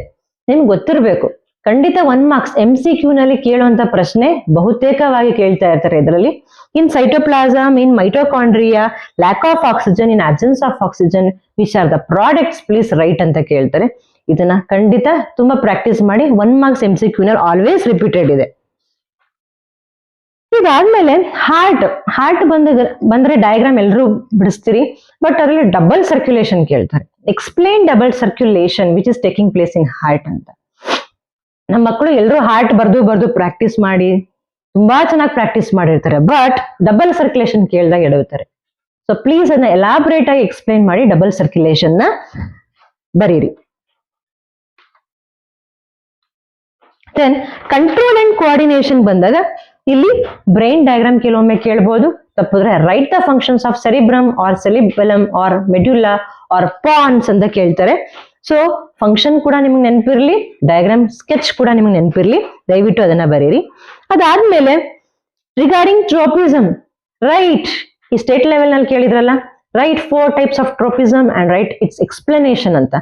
ನಿಮ್ಗೆ ಗೊತ್ತಿರಬೇಕು. ಖಂಡಿತ 1 ಮಾರ್ಕ್ಸ್ MCQ ನಲ್ಲಿ ಕೇಳುವಂತ ಪ್ರಶ್ನೆ ಬಹುತೇಕವಾಗಿ ಕೇಳ್ತಾ ಇರ್ತಾರೆ. ಇದರಲ್ಲಿ in cytoplasm, in mitochondria, lack of oxygen, in absence of oxygen, which are the products please write ಅಂತ ಕೇಳ್ತಾರೆ. ಇದನ್ನ ಖಂಡಿತ ತುಂಬಾ ಪ್ರಾಕ್ಟೀಸ್ ಮಾಡಿ. 1 ಮಾರ್ಕ್ಸ್ MCQ ನಲ್ಲಿ ಆಲ್ವೇಸ್ ರಿಪೀಟೆಡ್ ಇದೆ. ಇದಾದ್ಮೇಲೆ ಹಾರ್ಟ್ ಬಂದ್ರೆ ಡಯಾಗ್ರಾಮ್ ಎಲ್ಲರೂ ಬಿಡಿಸ್ತೀರಿ, ಬಟ್ ಅದರಲ್ಲಿ ಡಬಲ್ ಸರ್ಕ್ಯುಲೇಷನ್ ಕೇಳ್ತಾರೆ. Explain double circulation which is taking place in heart ಅಂತ. ನಮ್ಮ ಮಕ್ಕಳು ಎಲ್ಲರೂ ಹಾರ್ಟ್ ಬರ್ದು ಪ್ರಾಕ್ಟೀಸ್ ಮಾಡಿ ತುಂಬಾ ಚೆನ್ನಾಗಿ ಪ್ರಾಕ್ಟೀಸ್ ಮಾಡಿರ್ತಾರೆ, ಬಟ್ ಡಬಲ್ ಸರ್ಕ್ಯುಲೇಷನ್ ಕೇಳಿದಾಗ ಎಡವುತ್ತಾರೆ. ಸೊ ಪ್ಲೀಸ್ ಅದನ್ನ ಎಲಾಬ್ರೇಟ್ ಆಗಿ ಎಕ್ಸ್ಪ್ಲೇನ್ ಮಾಡಿ ಡಬಲ್ ಸರ್ಕ್ಯುಲೇಷನ್ ನ ಬರೀರಿ. ದೆನ್ ಕಂಟ್ರೋಲ್ ಅಂಡ್ ಕೋಆರ್ಡಿನೇಷನ್ ಬಂದಾಗ ಇಲ್ಲಿ ಬ್ರೈನ್ ಡಯಾಗ್ರಾಮ್ ಕೆಲವೊಮ್ಮೆ ಕೇಳಬಹುದು. ತಪ್ಪಿದ್ರೆ right the functions of cerebrum or cerebellum or medulla or pons ಅಂತ ಕೇಳ್ತಾರೆ. ಸೊ ಫಂಕ್ಷನ್ ಕೂಡ ನಿಮ್ಗೆ ನೆನಪಿರ್ಲಿ, ಡಯಾಗ್ರಾಮ್ ಸ್ಕೆಚ್ ಕೂಡ ನಿಮ್ಗೆ ನೆನಪಿರ್ಲಿ, ದಯವಿಟ್ಟು ಅದನ್ನ ಬರೀರಿ. ಅದಾದ್ಮೇಲೆ ರಿಗಾರ್ಡಿಂಗ್ ಟ್ರೋಪಿಸಮ್, ರೈಟ್ ಈ ಸ್ಟೇಟ್ ಲೆವೆಲ್ ನಲ್ಲಿ ಕೇಳಿದ್ರಲ್ಲ, right 4 types of tropism and right its explanation ಅಂತ.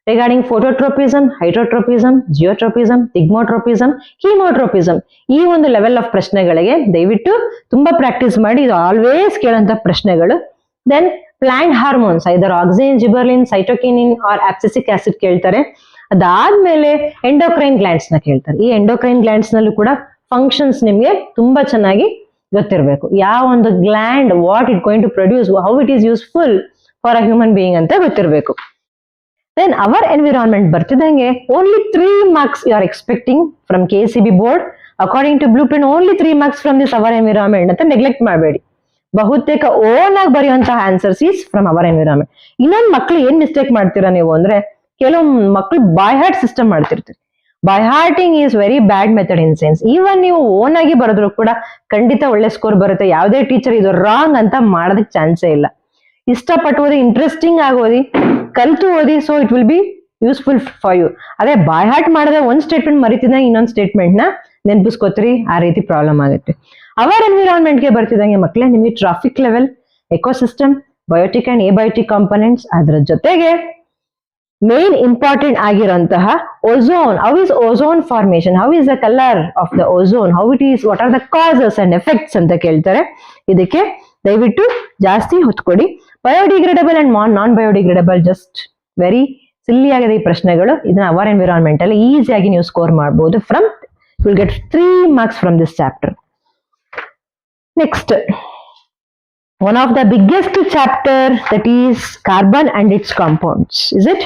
Regarding phototropism, hydrotropism, geotropism, thigmotropism, chemotropism, ಈ ಒಂದು ಲೆವೆಲ್ ಆಫ್ ಪ್ರಶ್ನೆಗಳಿಗೆ ದಯವಿಟ್ಟು ತುಂಬಾ ಪ್ರಾಕ್ಟೀಸ್ ಮಾಡಿ. ಇದು ಆಲ್ವೇಸ್ ಕೇಳಂತ ಪ್ರಶ್ನೆಗಳು. ದೆನ್ ಪ್ಲಾಂಟ್ ಹಾರ್ಮೋನ್ಸ್, ಐದರ್ ಆಕ್ಸಿನ್, ಜಿಬರ್ಲಿನ್, ಸೈಟೋಕಿನಿನ್ ಆರ್ ಆಪ್ಸಿಸಿಕ್ ಆಸಿಡ್ ಕೇಳ್ತಾರೆ. ಅದಾದ್ಮೇಲೆ ಎಂಡೋಕ್ರೈನ್ ಗ್ಲ್ಯಾಂಡ್ಸ್ ನ ಕೇಳ್ತಾರೆ. ಈ ಎಂಡೋಕ್ರೈನ್ ಗ್ಲ್ಯಾಂಡ್ಸ್ ನಲ್ಲೂ ಕೂಡ ಫಂಕ್ಷನ್ಸ್ ನಿಮ್ಗೆ ತುಂಬಾ ಚೆನ್ನಾಗಿ ಗೊತ್ತಿರಬೇಕು. ಯಾವ ಒಂದು gland what it going to produce, how it is useful for a human being ಅಂತ ಗೊತ್ತಿರಬೇಕು. Then our environment ಬರ್ತಿದ್ದಂಗೆ only 3 marks you are expecting from KCB board. According to blueprint only 3 marks from this our environment ಅಂತ neglect ಮಾಡಬೇಡಿ. ಬಹುತೇಕ own ಆಗಿ ಬರೆಯುವಂತಹ answers is from our environment. ಇನ್ನೊಂದು ಮಕ್ಳು ಏನ್ ಮಿಸ್ಟೇಕ್ ಮಾಡ್ತೀರಾ ನೀವು ಅಂದ್ರೆ, ಕೆಲವು ಮಕ್ಳು ಬೈ ಹಾರ್ಟ್ ಸಿಸ್ಟಮ್ ಮಾಡ್ತಿರ್ತೀರಿ. By hearting is very bad method in sense. Even ನೀವು ಓನ್ ಆಗಿ ಬರೆದ್ರು ಕೂಡ ಖಂಡಿತ ಒಳ್ಳೆ ಸ್ಕೋರ್ ಬರುತ್ತೆ. ಯಾವುದೇ ಟೀಚರ್ ಇದು ರಾಂಗ್ ಅಂತ ಮಾಡೋದಕ್ಕೆ ಚಾನ್ಸೇ ಇಲ್ಲ. ಇಷ್ಟಪಟ್ಟು ಓದಿ, ಇಂಟ್ರೆಸ್ಟಿಂಗ್ ಆಗಿ ಓದಿ, ಕಲ್ತು ಓದಿ, so it will be useful for you. ಅದೇ ಬೈ ಹಾರ್ಟ್ ಮಾಡಿದ್ರೆ ಒಂದ್ ಸ್ಟೇಟ್ಮೆಂಟ್ ಮರಿತಿದ್ದ ಇನ್ನೊಂದು ಸ್ಟೇಟ್ಮೆಂಟ್ ನ ನೆನ್ಪಿಸ್ಕೋತೀರಿ, ಆ ರೀತಿ ಪ್ರಾಬ್ಲಮ್ ಆಗುತ್ತೆ. ಅವರ್ ಎನ್ವಿರಾನ್ಮೆಂಟ್ಗೆ ಬರ್ತಿದಂಗೆ ಮಕ್ಕಳೇ, ನಿಮಗೆ trophic level, ecosystem, biotic and abiotic components, ಅದರ ಜೊತೆಗೆ ಮೇನ್ ಇಂಪಾರ್ಟೆಂಟ್ ಆಗಿರುವಂತಹ ozone. How is ozone formation, how is the colour of the ozone, how it is, what are the causes and effects ಅಂತ ಕೇಳ್ತಾರೆ. ಇದಕ್ಕೆ ದಯವಿಟ್ಟು ಜಾಸ್ತಿ ಹೊತ್ತು ಕೊಡಿ. Biodegradable and non biodegradable, just very silly ಆಗಿದೆ ಈ ಪ್ರಶ್ನೆಗಳು. ಇದನ್ನ ಅವರ್ ಎನ್ವಿರಾನ್ಮೆಂಟ್ ಅಲ್ಲಿ ಈಸಿಯಾಗಿ ನೀವು ಸ್ಕೋರ್ ಮಾಡಬಹುದು. From will get 3 marks from this chapter. Next, one of the biggest chapter, that is carbon and its compounds, is it?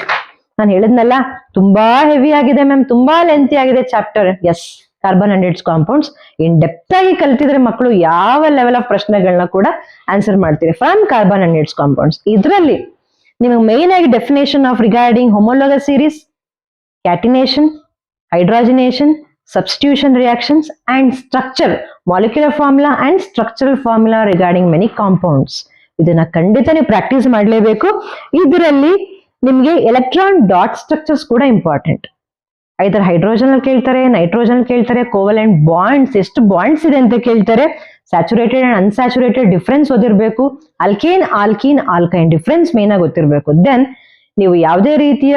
ನಾನು ಹೇಳಿದ್ನಲ್ಲ, ತುಂಬಾ ಹೆವಿ ಆಗಿದೆ ಮ್ಯಾಮ್, ತುಂಬಾ ಲೆಂತಿ ಆಗಿದೆ chapter. Yes, carbon and its compounds in depth ಆಗಿ ಕಲ್ತಿದ್ರೆ ಮಕ್ಕಳು ಯಾವ ಲೆವೆಲ್ ಆಫ್ ಪ್ರಶ್ನೆಗಳನ್ನ ಕೂಡ ಆನ್ಸರ್ ಮಾಡ್ತೀರಿ from carbon and its compounds. ಇದರಲ್ಲಿ ನಿಮಗೆ ಮೇನ್ ಆಗಿ definition of regarding homologous series, catenation, hydrogenation, substitution reactions and structure, molecular formula and structural formula regarding many compounds. ಇದನ್ನ ಖಂಡಿತ ನೀವು ಪ್ರಾಕ್ಟೀಸ್ ಮಾಡಲೇಬೇಕು. ಇದರಲ್ಲಿ ನಿಮಗೆ ಎಲೆಕ್ಟ್ರಾನ್ ಡಾಟ್ ಸ್ಟ್ರಕ್ಚರ್ಸ್ ಕೂಡ ಇಂಪಾರ್ಟೆಂಟ್. ಐದರ್ ಹೈಡ್ರೋಜನ್ ಅಲ್ಲಿ ಕೇಳ್ತಾರೆ, ನೈಟ್ರೋಜನ್ ಕೇಳ್ತಾರೆ, ಕೋವಲೆಂಟ್ ಬಾಂಡ್ಸ್, ಎಷ್ಟು ಬಾಂಡ್ಸ್ ಇದೆ ಅಂತ ಕೇಳ್ತಾರೆ, ಸ್ಯಾಚುರೇಟೆಡ್ ಅಂಡ್ ಅನ್ಸ್ಯಾಚುರೇಟೆಡ್ ಡಿಫ್ರೆನ್ಸ್ ಓದಿರ್ಬೇಕು, alkane, alkene, alkyne difference main ಆಗಿ ಗೊತ್ತಿರಬೇಕು. ದೆನ್ ನೀವು ಯಾವುದೇ ರೀತಿಯ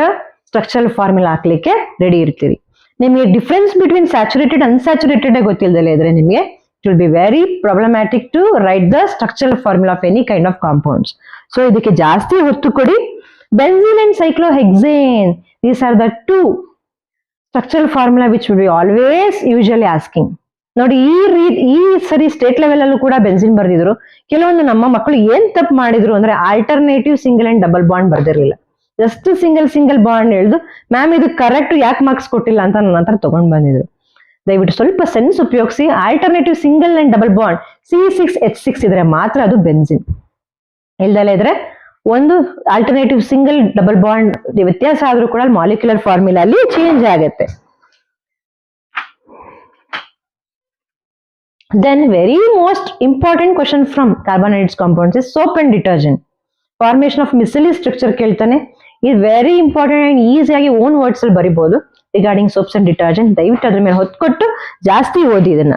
ಸ್ಟ್ರಕ್ಚರಲ್ ಫಾರ್ಮುಲಾ ಹಾಕ್ಲಿಕ್ಕೆ ರೆಡಿ ಇರ್ತೀರಿ. ನಿಮಗೆ ಡಿಫ್ರೆನ್ಸ್ ಬಿಟ್ವೀನ್ ಸ್ಯಾಚುರೇಟೆಡ್ ಅನ್ಸ್ಯಾಚುರೇಟೆಡ್ ಗೊತ್ತಿಲ್ಲದಲ್ಲೇ ಇದ್ರೆ ನಿಮಗೆ it will be very problematic to write the structural formula of any kind of compounds. So ಇದಕ್ಕೆ ಜಾಸ್ತಿ ಹೊತ್ತು ಕೊಡಿ. Benzene and cyclohexane, these are the 2 structural formula which will be always usually asking. ನೋಡಿ, ಈ ಸರಿ ಸ್ಟೇಟ್ ಲೆವೆಲ್ ಅಲ್ಲೂ ಕೂಡ benzene ಬರ್ದಿದ್ರು. ಕೆಲವೊಂದು ನಮ್ಮ ಮಕ್ಕಳು ಏನ್ ತಪ್ಪು ಮಾಡಿದ್ರು ಅಂದ್ರೆ alternative single and double bond ಬರ್ದಿರಲಿಲ್ಲ, ಜಸ್ಟ್ ಸಿಂಗಲ್ ಬಾಂಡ್ ಹೇಳ್ದು ಮ್ಯಾಮ್ ಇದು ಕರೆಕ್ಟ್ ಯಾಕೆ ಮಾರ್ಕ್ಸ್ ಕೊಟ್ಟಿಲ್ಲ ಅಂತ ನನ್ನ ಹತ್ರ ತಗೊಂಡ್ ಬಂದಿದ್ರು. ದಯವಿಟ್ಟು ಸ್ವಲ್ಪ ಸೆನ್ಸ್ ಉಪಯೋಗಿಸಿ. Alternative single and double bond C6H6 ಇದ್ರೆ ಮಾತ್ರ ಅದು ಬೆನ್ಝೀನ್. ಇಲ್ದಲೇ ಇದ್ರೆ ಒಂದು ಆಲ್ಟರ್ನೇಟಿವ್ ಸಿಂಗಲ್ ಡಬಲ್ ಬಾಂಡ್ ವ್ಯತ್ಯಾಸ ಆದ್ರೂ ಕೂಡ ಮಾಲಿಕ್ಯುಲರ್ ಫಾರ್ಮುಲಾ ಅಲ್ಲಿ ಚೇಂಜ್ ಆಗುತ್ತೆ. Then very most important question from carbon and its compounds is soap and detergent. Formation of micellary structure ಕೇಳ್ತಾನೆ. ಇದು ವೆರಿ ಇಂಪಾರ್ಟೆಂಟ್ ಅಂಡ್ ಈಸಿಯಾಗಿ ಓನ್ ವರ್ಡ್ಸ್ ಅಲ್ಲಿ ಬರಿಬಹುದು ರಿಗಾರ್ಡಿಂಗ್ ಸೋಪ್ಸ್ ಅಂಡ್ ಡಿಟರ್ಜೆಂಟ್. ದಯವಿಟ್ಟು ಅದ್ರ ಮೇಲೆ ಹೊತ್ಕೊಟ್ಟು ಜಾಸ್ತಿ ಓದಿ ಇದನ್ನ.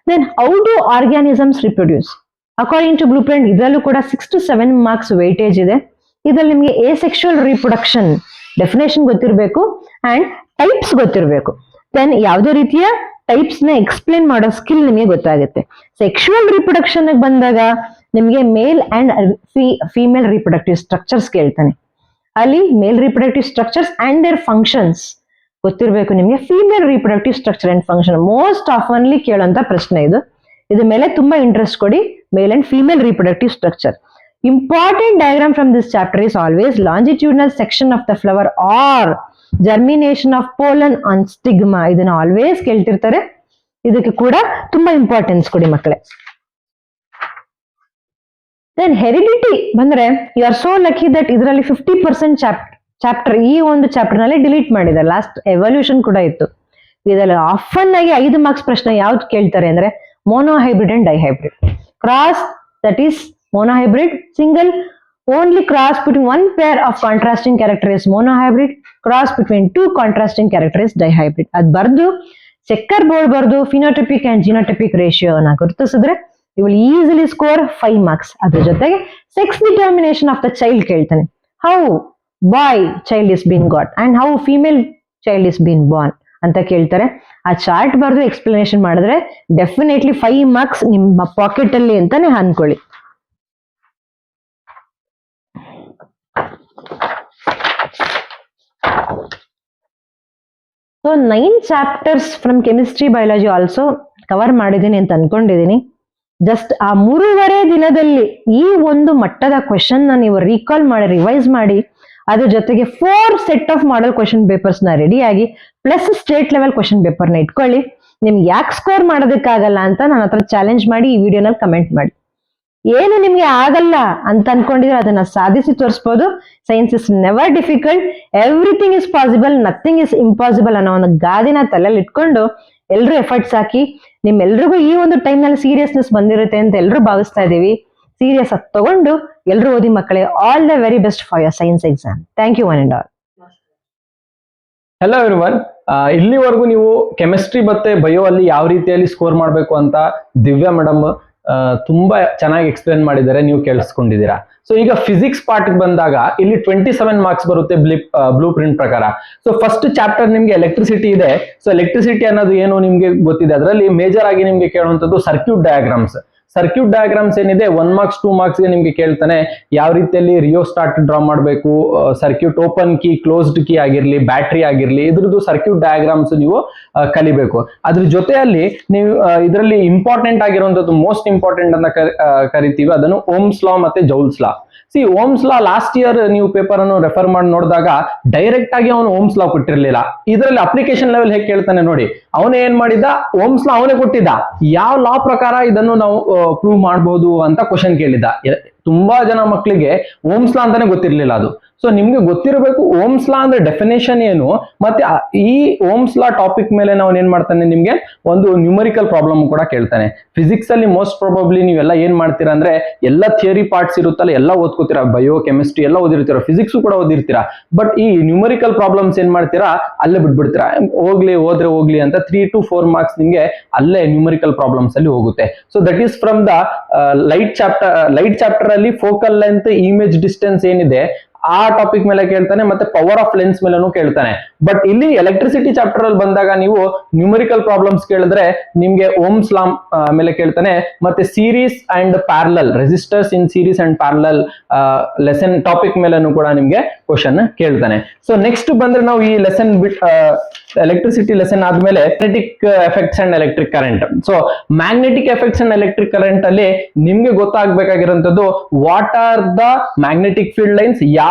Then how do organisms reproduce according to blue print. ಇದರಲ್ಲೂ ಕೂಡ 6 to 7 marks ವೇಟೇಜ್ ಇದೆ. ಇದರಲ್ಲಿ ನಿಮಗೆ ಎಸೆಕ್ಷುವಲ್ ರಿಪ್ರೊಡಕ್ಷನ್ ಡೆಫಿನೇಷನ್ ಗೊತ್ತಿರಬೇಕು ಅಂಡ್ ಟೈಪ್ಸ್ ಗೊತ್ತಿರಬೇಕು. ದೆನ್ ಯಾವುದೇ ರೀತಿಯ ಟೈಪ್ಸ್ ನ ಎಕ್ಸ್ಪ್ಲೇನ್ ಮಾಡೋ ಸ್ಕಿಲ್ ನಿಮಗೆ ಗೊತ್ತಾಗುತ್ತೆ. ಸೆಕ್ಷುವಲ್ ರಿಪ್ರೊಡಕ್ಷನ್ ಬಂದಾಗ ನಿಮಗೆ male and female reproductive structures ಕೇಳ್ತಾನೆ. ಅಲ್ಲಿ male reproductive structures and their functions ಗೊತ್ತಿರಬೇಕು ನಿಮಗೆ. Female reproductive structure and function most ಆಫನ್ಲಿ ಕೇಳುವಂತ ಪ್ರಶ್ನೆ ಇದು. ಇದ್ರ ಮೇಲೆ ತುಂಬಾ ಇಂಟ್ರೆಸ್ಟ್ ಕೊಡಿ. Male and female reproductive structure. Important diagram from this chapter is always longitudinal section of the flower or germination of pollen on stigma. ಇದನ್ನ ಆಲ್ವೇಸ್ ಕೇಳ್ತಿರ್ತಾರೆ. ಇದಕ್ಕೆ ಕೂಡ ತುಂಬಾ ಇಂಪಾರ್ಟೆನ್ಸ್ ಕೊಡಿ ಮಕ್ಕಳೇ. ದೆನ್ ಹೆರಿಡಿಟಿ ಬಂದ್ರೆ you are so lucky that ಇದರಲ್ಲಿ 50% chapter ಈ ಒಂದು ಚಾಪ್ಟರ್ ನಲ್ಲಿ ಡಿಲೀಟ್ ಮಾಡಿದ್ದಾರೆ. ಲಾಸ್ಟ್ ಎವಲ್ಯೂಷನ್ ಕೂಡ ಇತ್ತು. ಇದರಲ್ಲಿ ಆಫನ್ ಆಗಿ 5 marks ಪ್ರಶ್ನೆ ಯಾವ್ದು ಕೇಳ್ತಾರೆ ಅಂದ್ರೆ monohybrid and dihybrid. Cross, that is monohybrid. Single only cross between 1 pair of contrasting character is monohybrid. Cross between 2 contrasting character is dihybrid. ಅದ್ ಬರ್ದು ಚೆಕ್ಕರ್ ಬೋರ್ಡ್ ಬರ್ದು ಫಿನೋಟೈಪಿಕ್ ಅಂಡ್ ಜಿನೋಟೈಪಿಕ್ ರೇಷಿಯೋನ ಗುರುತಿಸಿದ್ರೆ you will easily score 5 marks. ಅದ್ರ ಜೊತೆಗೆ sex determination of the child ಕೇಳ್ತಾನೆ. How boy child is been got and how female child is been born ಅಂತ ಕೇಳ್ತಾರೆ. ಆ ಚಾರ್ಟ್ ಬರ್ದು ಎಕ್ಸ್ಪ್ಲನೇಷನ್ ಮಾಡಿದ್ರೆ ಡೆಫಿನೆಟ್ಲಿ 5 marks ನಿಮ್ಮ ಪಾಕೆಟ್ ಅಲ್ಲಿ ಅಂತಾನೆ ಅನ್ಕೊಳ್ಳಿ. So 9 chapters from chemistry biology also cover ಮಾಡಿದ್ದೀನಿ ಅಂತ ಅನ್ಕೊಂಡಿದ್ದೀನಿ. ಜಸ್ಟ್ ಆ 3.5 ದಿನದಲ್ಲಿ ಈ ಒಂದು ಮಟ್ಟದ ಕ್ವೆಶನ್ ನ ನೀವು ರೀಕಾಲ್ ಮಾಡಿ ರಿವೈಸ್ ಮಾಡಿ ಅದ್ರ ಜೊತೆಗೆ 4 set of model question papers ನ ರೆಡಿ ಆಗಿ plus state level question paper ನ ಇಟ್ಕೊಳ್ಳಿ. ನಿಮ್ಗೆ ಯಾಕೆ ಸ್ಕೋರ್ ಮಾಡೋದಕ್ಕಾಗಲ್ಲ ಅಂತ ನನ್ನ ಹತ್ರ ಚಾಲೆಂಜ್ ಮಾಡಿ ಈ ವಿಡಿಯೋನಲ್ಲಿ ಕಮೆಂಟ್ ಮಾಡಿ. ಏನು ನಿಮ್ಗೆ ಆಗಲ್ಲ ಅಂತ ಅನ್ಕೊಂಡಿದ್ರೆ ಅದನ್ನ ಸಾಧಿಸಿ ತೋರಿಸ್ಬೋದು. Science is never difficult, everything is possible, nothing is impossible ಅನ್ನೋ ಒಂದು ಗಾದಿನ ತಲೆಯಲ್ಲಿ ಇಟ್ಕೊಂಡು ಎಲ್ರು ಎಫರ್ಟ್ಸ್ ಹಾಕಿ. ನಿಮ್ಮೆಲ್ರಿಗೂ ಈ ಒಂದು ಟೈಮ್ ನಲ್ಲಿ ಸೀರಿಯಸ್ನೆಸ್ ಬಂದಿರುತ್ತೆ ಅಂತ ಎಲ್ರು ಭಾವಿಸ್ತಾ ಇದೀವಿ. ಸೀರಿಯಸ್ ಆಗಿ ತಗೊಂಡು ಎಲ್ರು ಓದಿ ಮಕ್ಕಳೇ. All the very best for your science exam. Thank you one and all. Hello everyone, ಇಲ್ಲಿವರೆಗೂ ನೀವು ಕೆಮಿಸ್ಟ್ರಿ ಮತ್ತೆ ಬಯೋ ಅಲ್ಲಿ ಯಾವ ರೀತಿಯಲ್ಲಿ ಸ್ಕೋರ್ ಮಾಡಬೇಕು ಅಂತ ದಿವ್ಯಾ ಮೇಡಮ್ ತುಂಬಾ ಚೆನ್ನಾಗಿ ಎಕ್ಸ್ಪ್ಲೇನ್ ಮಾಡಿದ್ದಾರೆ, ನೀವು ಕೇಳಿಸ್ಕೊಂಡಿದ್ದೀರಾ. ಸೊ ಈಗ ಫಿಸಿಕ್ಸ್ ಪಾರ್ಟ್ ಬಂದಾಗ ಇಲ್ಲಿ 27 ಮಾರ್ಕ್ಸ್ ಬರುತ್ತೆ ಬ್ಲೂ ಪ್ರಿಂಟ್ ಪ್ರಕಾರ. ಸೊ ಫಸ್ಟ್ ಚಾಪ್ಟರ್ ನಿಮ್ಗೆ ಎಲೆಕ್ಟ್ರಿಸಿಟಿ ಇದೆ. ಸೊ ಎಲೆಕ್ಟ್ರಿಸಿಟಿ ಅನ್ನೋದು ಏನು ನಿಮ್ಗೆ ಗೊತ್ತಿದೆ. ಅದರಲ್ಲಿ ಮೇಜರ್ ಆಗಿ ನಿಮ್ಗೆ ಕೇಳುವಂತದ್ದು ಸರ್ಕ್ಯೂಟ್ ಡಯಾಗ್ರಾಮ್ಸ್. ಸರ್ಕ್ಯೂಟ್ ಡಯಾಗ್ರಾಮ್ಸ್ ಏನಿದೆ 1 ಮಾರ್ಕ್ಸ್ 2 ಮಾರ್ಕ್ಸ್ ಗೆ ನಿಮ್ಗೆ ಕೇಳ್ತಾನೆ ಯಾವ ರೀತಿಯಲ್ಲಿ ರಿಯೋಸ್ಟಾಟ್ ಡ್ರಾ ಮಾಡಬೇಕು, circuit open key closed key ಆಗಿರ್ಲಿ, ಬ್ಯಾಟ್ರಿ ಆಗಿರ್ಲಿ, ಇದ್ರದ್ದು ಸರ್ಕ್ಯೂಟ್ ಡಯಾಗ್ರಾಮ್ಸ್ ನೀವು ಕಲಿಬೇಕು. ಅದ್ರ ಜೊತೆಯಲ್ಲಿ ನೀವು ಇದರಲ್ಲಿ ಇಂಪಾರ್ಟೆಂಟ್ ಆಗಿರುವಂತದ್ದು ಮೋಸ್ಟ್ ಇಂಪಾರ್ಟೆಂಟ್ ಅಂತ ಕರಿತೀವಿ, ಅದನ್ನು ಓಮ್ಸ್ ಲಾ ಮತ್ತೆ ಜೌಲ್ಸ್ ಲಾ. ಓಮ್ಸ್ ಲಾ ಲಾಸ್ಟ್ ಇಯರ್ ನೀವು ಪೇಪರ್ ಅನ್ನು ರೆಫರ್ ಮಾಡಿ ನೋಡಿದಾಗ ಡೈರೆಕ್ಟ್ ಆಗಿ ಅವನು ಓಮ್ಸ್ ಲಾ ಕೊಟ್ಟಿರ್ಲಿಲ್ಲ. ಇದರಲ್ಲಿ ಅಪ್ಲಿಕೇಶನ್ ಲೆವೆಲ್ ಹೇಗೆ ಕೇಳ್ತಾನೆ ನೋಡಿ. ಅವನು ಏನ್ ಮಾಡಿದ, ಓಮ್ಸ್ ಲಾ ಅವನೇ ಕೊಟ್ಟಿದ್ದ, ಯಾವ ಲಾ ಪ್ರಕಾರ ಇದನ್ನು ನಾವು ಪ್ರೂವ್ ಮಾಡಬಹುದು ಅಂತ ಕ್ವಶನ್ ಕೇಳಿದ್ದ. ತುಂಬಾ ಜನ ಮಕ್ಕಳಿಗೆ ಓಮ್ಸ್ ಲಾ ಅಂತಾನೆ ಗೊತ್ತಿರ್ಲಿಲ್ಲ ಅದು. ಸೊ ನಿಮ್ಗೆ ಗೊತ್ತಿರಬೇಕು ಓಮ್ಸ್ ಲಾ ಅಂದ್ರೆ ಡೆಫಿನೇಷನ್ ಏನು, ಮತ್ತೆ ಈ ಓಮ್ಸ್ ಲಾ ಟಾಪಿಕ್ ಮೇಲೆ ನಾವು ಏನ್ ಮಾಡ್ತಾನೆ, ನಿಮ್ಗೆ ಒಂದು ನ್ಯೂಮರಿಕಲ್ ಪ್ರಾಬ್ಲಮ್ ಕೂಡ ಕೇಳ್ತಾನೆ. ಫಿಸಿಕ್ಸ್ ಅಲ್ಲಿ ಮೋಸ್ಟ್ ಪ್ರಾಬಬ್ಲಿ ನೀವೆಲ್ಲ ಏನ್ ಮಾಡ್ತೀರಾ ಅಂದ್ರೆ ಎಲ್ಲ ಥಿಯರಿ ಪಾರ್ಟ್ಸ್ ಇರುತ್ತಲ್ಲ ಎಲ್ಲ ಓದ್ಕೋತೀರಾ, ಬಯೋ ಕೆಮಿಸ್ಟ್ರಿ ಎಲ್ಲ ಓದಿರ್ತೀರಾ, ಫಿಸಿಕ್ಸ್ ಕೂಡ ಓದಿರ್ತೀರಾ. ಬಟ್ ಈ ನ್ಯೂಮರಿಕಲ್ ಪ್ರಾಬ್ಲಮ್ಸ್ ಏನ್ ಮಾಡ್ತೀರಾ, ಅಲ್ಲೇ ಬಿಟ್ಬಿಡ್ತೀರಾ. ಹೋದ್ರೆ ಹೋಗ್ಲಿ ಅಂತ 3 to 4 ಮಾರ್ಕ್ಸ್ ನಿಮ್ಗೆ ಅಲ್ಲೇ ನ್ಯೂಮರಿಕಲ್ ಪ್ರಾಬ್ಲಮ್ಸ್ ಅಲ್ಲಿ ಹೋಗುತ್ತೆ. So that is from the light chapter ಅಲ್ಲಿ ಫೋಕಲ್ ಲೆಂತ್, ಇಮೇಜ್ ಡಿಸ್ಟೆನ್ಸ್ ಏನಿದೆ ಆ ಟಾಪಿಕ್ ಮೇಲೆ ಕೇಳ್ತಾನೆ, ಮತ್ತೆ ಪವರ್ ಆಫ್ ಲೆನ್ಸ್ ಮೇಲೂ ಕೇಳ್ತಾನೆ. ಬಟ್ ಇಲ್ಲಿ ಎಲೆಕ್ಟ್ರಿಸಿಟಿ ಚಾಪ್ಟರ್ ಅಲ್ಲಿ ಬಂದಾಗ ನೀವು ನ್ಯೂಮರಿಕಲ್ ಪ್ರಾಬ್ಲಮ್ಸ್ ಕೇಳಿದ್ರೆ ನಿಮ್ಗೆ ಓಮ್ಸ್ ಲಾ ಮೇಲೆ ಕೇಳ್ತಾನೆ, ಮತ್ತೆ series and parallel, resistors in series and parallel lesson topic ಮೇಲೂ ಕೂಡ ನಿಮ್ಗೆ ಕ್ವಶನ್ ಕೇಳ್ತಾನೆ. ಸೊ ನೆಕ್ಸ್ಟ್ ಬಂದ್ರೆ ನಾವು ಈ ಲೆಸನ್ ಎಲೆಕ್ಟ್ರಿಸಿಟಿ ಲೆಸನ್ ಆದ್ಮೇಲೆ magnetic effects and electric current. So magnetic effects and electric current ಅಲ್ಲಿ ನಿಮ್ಗೆ ಗೊತ್ತಾಗಬೇಕಾಗಿರುವಂತದ್ದು what are the magnetic field lines,